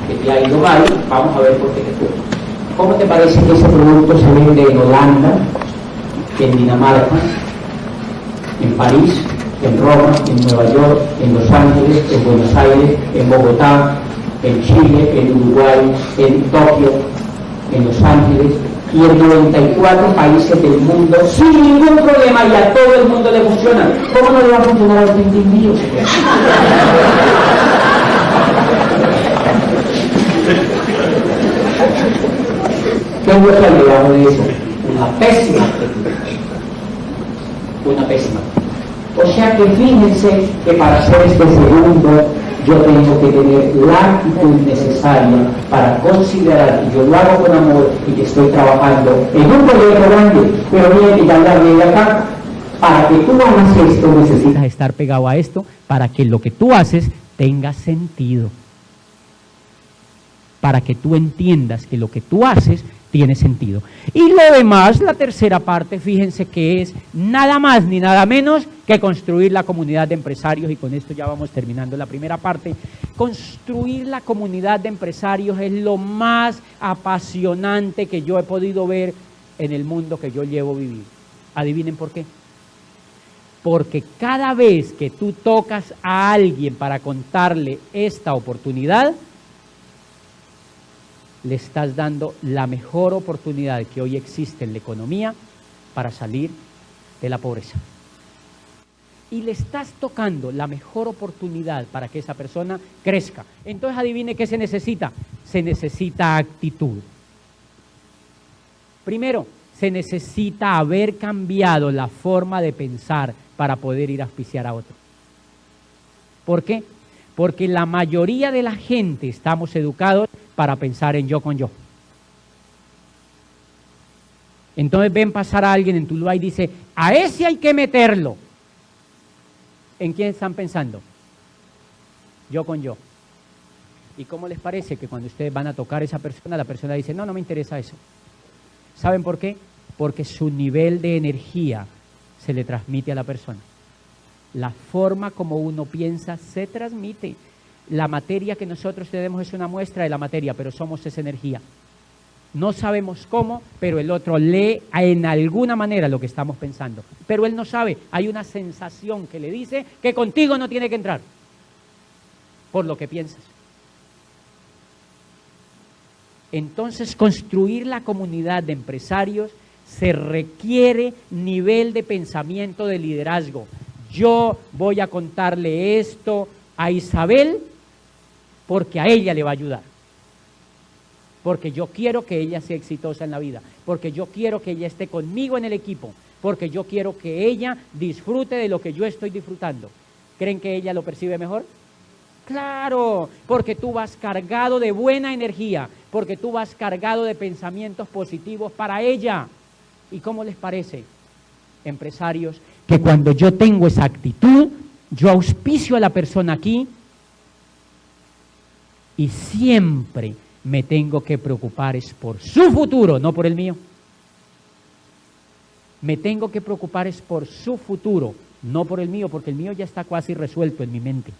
que te ha ido mal, vamos a ver por qué te fue. ¿Cómo te parece que ese producto se vende en Holanda, en Dinamarca, en París, en Roma, en Nueva York, en Los Ángeles, en Buenos Aires, en Bogotá, en Chile, en Uruguay, en Tokio, en Los Ángeles y en 94 países del mundo sin ningún problema y a todo el mundo le funciona? ¿Cómo no le va a funcionar a usted en Dios? ¿Qué es lo que hay debajo de eso? Una pésima actitud. Una pésima. O sea que fíjense que para hacer este segundo yo tengo que tener la actitud necesaria para considerar que yo lo hago con amor y que estoy trabajando en un proyecto grande. Pero miren, y ya la de acá, para que tú hagas esto necesitas estar pegado a esto para que lo que tú haces tenga sentido. Para que tú entiendas que lo que tú haces tiene sentido. Y lo demás, la tercera parte, fíjense que es nada más ni nada menos que construir la comunidad de empresarios, y con esto ya vamos terminando la primera parte. Construir la comunidad de empresarios es lo más apasionante que yo he podido ver en el mundo que yo llevo vivir. ¿Adivinen por qué? Porque cada vez que tú tocas a alguien para contarle esta oportunidad, le estás dando la mejor oportunidad que hoy existe en la economía para salir de la pobreza. Y le estás tocando la mejor oportunidad para que esa persona crezca. Entonces adivine qué se necesita. Se necesita actitud. Primero, se necesita haber cambiado la forma de pensar para poder ir a auspiciar a otro. ¿Por qué? Porque la mayoría de la gente estamos educados para pensar en yo con yo. Entonces ven pasar a alguien en Tuluá y dice, a ese hay que meterlo. ¿En quién están pensando? Yo con yo. ¿Y cómo les parece que cuando ustedes van a tocar a esa persona, la persona dice, no, no me interesa eso? ¿Saben por qué? Porque su nivel de energía se le transmite a la persona. La forma como uno piensa se transmite. La materia que nosotros tenemos es una muestra de la materia, pero somos esa energía. No sabemos cómo, pero el otro lee en alguna manera lo que estamos pensando. Pero él no sabe, hay una sensación que le dice que contigo no tiene que entrar, por lo que piensas. Entonces, construir la comunidad de empresarios se requiere nivel de pensamiento de liderazgo. Yo voy a contarle esto a Isabel porque a ella le va a ayudar. Porque yo quiero que ella sea exitosa en la vida. Porque yo quiero que ella esté conmigo en el equipo. Porque yo quiero que ella disfrute de lo que yo estoy disfrutando. ¿Creen que ella lo percibe mejor? Claro, porque tú vas cargado de buena energía. Porque tú vas cargado de pensamientos positivos para ella. ¿Y cómo les parece, empresarios, que cuando yo tengo esa actitud, yo auspicio a la persona aquí y siempre me tengo que preocupar es por su futuro, no por el mío? Me tengo que preocupar es por su futuro, no por el mío, porque el mío ya está casi resuelto en mi mente.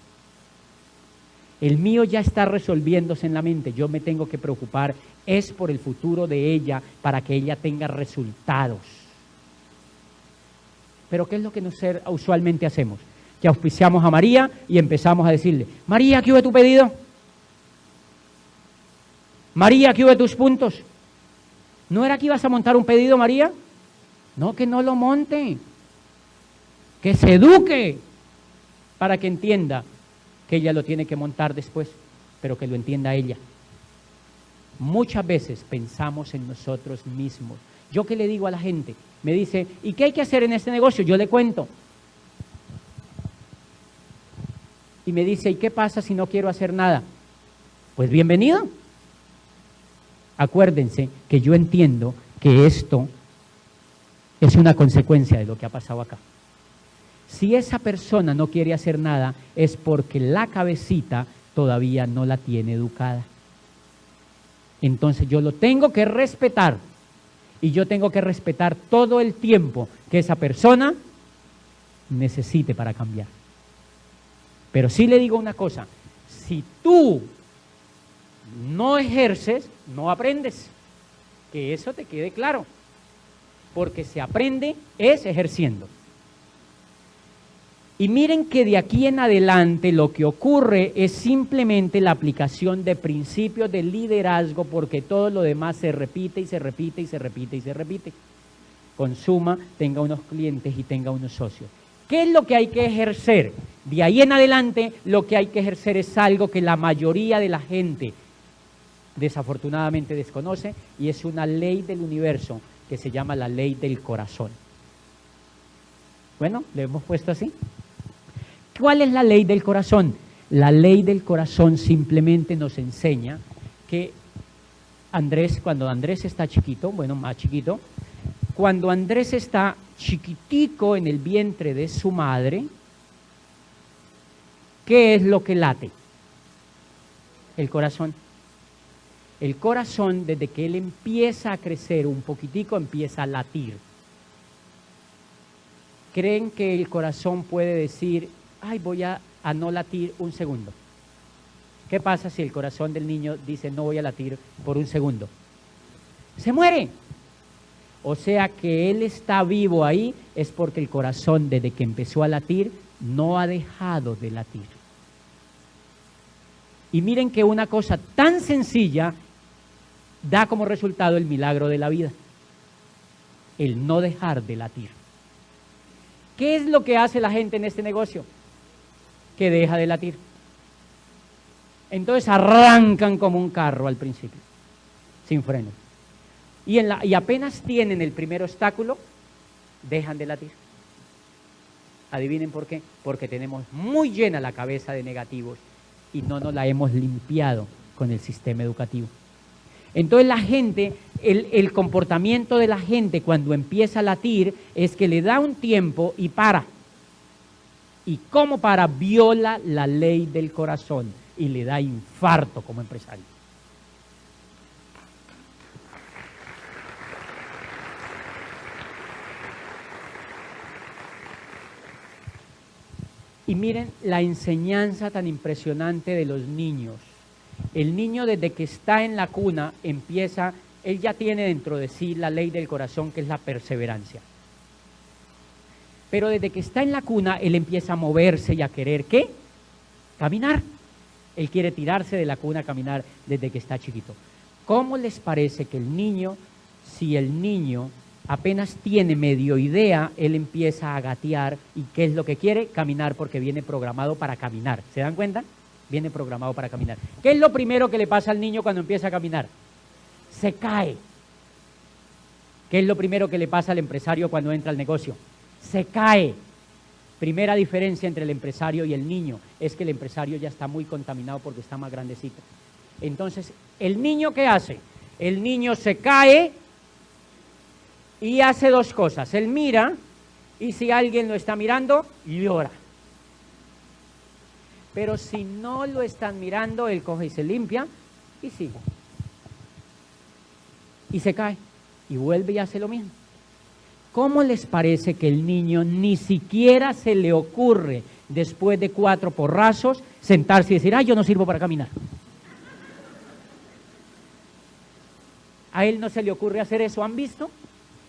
El mío ya está resolviéndose en la mente. Yo me tengo que preocupar es por el futuro de ella, para que ella tenga resultados. Pero ¿qué es lo que usualmente hacemos? Que auspiciamos a María y empezamos a decirle: María, ¿qué hubo tu pedido? María, ¿qué hubo tus puntos? ¿No era que ibas a montar un pedido, María? No, que no lo monte. Que se eduque para que entienda que ella lo tiene que montar después, pero que lo entienda ella. Muchas veces pensamos en nosotros mismos. ¿Yo qué le digo a la gente? Me dice: ¿y qué hay que hacer en este negocio? Yo le cuento. Y me dice: ¿y qué pasa si no quiero hacer nada? Pues bienvenido. Acuérdense que yo entiendo que esto es una consecuencia de lo que ha pasado acá. Si esa persona no quiere hacer nada, es porque la cabecita todavía no la tiene educada. Entonces yo lo tengo que respetar, y yo tengo que respetar todo el tiempo que esa persona necesite para cambiar. Pero sí le digo una cosa: si tú no ejerces, no aprendes. Que eso te quede claro, porque se aprende es ejerciendo. Y miren que de aquí en adelante lo que ocurre es simplemente la aplicación de principios de liderazgo, porque todo lo demás se repite y se repite y se repite y se repite. Consuma, tenga unos clientes y tenga unos socios. ¿Qué es lo que hay que ejercer? De ahí en adelante lo que hay que ejercer es algo que la mayoría de la gente desafortunadamente desconoce, y es una ley del universo que se llama la ley del corazón. Bueno, le hemos puesto así. ¿Cuál es la ley del corazón? La ley del corazón simplemente nos enseña que Andrés, cuando Andrés está chiquito, bueno, más chiquito, cuando Andrés está chiquitico en el vientre de su madre, ¿qué es lo que late? El corazón. El corazón, desde que él empieza a crecer un poquitico, empieza a latir. ¿Creen que el corazón puede decir: ay, voy a no latir un segundo? ¿Qué pasa si el corazón del niño dice: no voy a latir por un segundo? Se muere. O sea que él está vivo ahí es porque el corazón, desde que empezó a latir, no ha dejado de latir. Y miren que una cosa tan sencilla da como resultado el milagro de la vida: el no dejar de latir. ¿Qué es lo que hace la gente en este negocio? Que deja de latir. Entonces arrancan como un carro al principio, sin freno. Y apenas tienen el primer obstáculo, dejan de latir. ¿Adivinen por qué? Porque tenemos muy llena la cabeza de negativos y no nos la hemos limpiado con el sistema educativo. Entonces la gente, el comportamiento de la gente cuando empieza a latir es que le da un tiempo y para. Y como para, viola la ley del corazón y le da infarto como empresario. Y miren la enseñanza tan impresionante de los niños. El niño, desde que está en la cuna, él ya tiene dentro de sí la ley del corazón, que es la perseverancia. Pero desde que está en la cuna, él empieza a moverse y a querer, ¿qué? Caminar. Él quiere tirarse de la cuna a caminar desde que está chiquito. ¿Cómo les parece que el niño, si el niño apenas tiene medio idea, él empieza a gatear? ¿Y qué es lo que quiere? Caminar, porque viene programado para caminar. ¿Se dan cuenta? Viene programado para caminar. ¿Qué es lo primero que le pasa al niño cuando empieza a caminar? Se cae. ¿Qué es lo primero que le pasa al empresario cuando entra al negocio? Se cae. Primera diferencia entre el empresario y el niño es que el empresario ya está muy contaminado porque está más grandecito. Entonces, ¿el niño qué hace? El niño se cae y hace dos cosas. Él mira, y si alguien lo está mirando, llora. Pero si no lo están mirando, él coge y se limpia y sigue. Y se cae y vuelve y hace lo mismo. ¿cómo les parece que el niño ni siquiera se le ocurre, después de 4 porrazos, sentarse y decir, yo no sirvo para caminar? A él no se le ocurre hacer eso. ¿Han visto?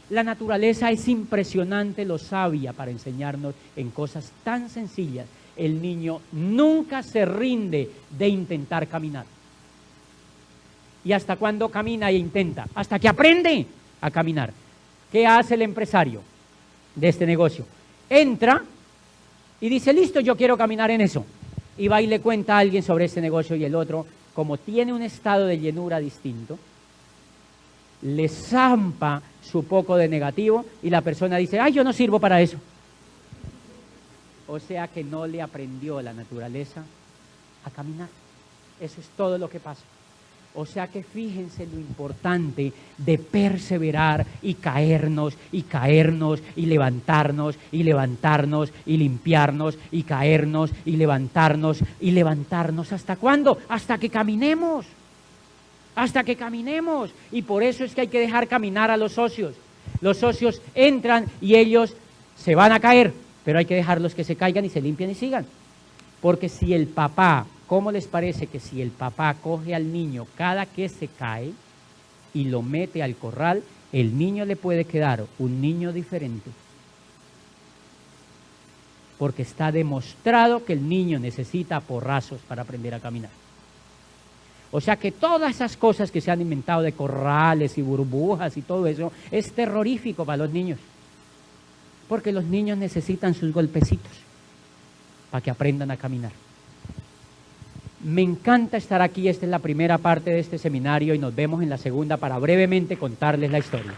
La naturaleza es impresionante lo sabia para enseñarnos en cosas tan sencillas. El niño nunca se rinde de intentar caminar. ¿Y hasta cuándo camina e intenta? Hasta que aprende a caminar. ¿Qué hace el empresario de este negocio? Entra y dice, listo, yo quiero caminar en eso. Y va y le cuenta a alguien sobre ese negocio, y el otro, como tiene un estado de llenura distinto, le zampa su poco de negativo y la persona dice, yo no sirvo para eso. O sea que no le aprendió la naturaleza a caminar. Eso es todo lo que pasa. O sea que fíjense lo importante de perseverar y caernos y caernos y levantarnos y levantarnos y limpiarnos y caernos y levantarnos y levantarnos. ¿Hasta cuándo? Hasta que caminemos. Hasta que caminemos. Y por eso es que hay que dejar caminar a los socios. Los socios entran y ellos se van a caer, pero hay que dejarlos que se caigan y se limpian y sigan. Porque si el papá, ¿cómo les parece que si el papá coge al niño cada que se cae y lo mete al corral, el niño le puede quedar un niño diferente? Porque está demostrado que el niño necesita porrazos para aprender a caminar. O sea que todas esas cosas que se han inventado de corrales y burbujas y todo eso es terrorífico para los niños. Porque los niños necesitan sus golpecitos para que aprendan a caminar. Me encanta estar aquí. Esta es la primera parte de este seminario y nos vemos en la segunda para brevemente contarles la historia.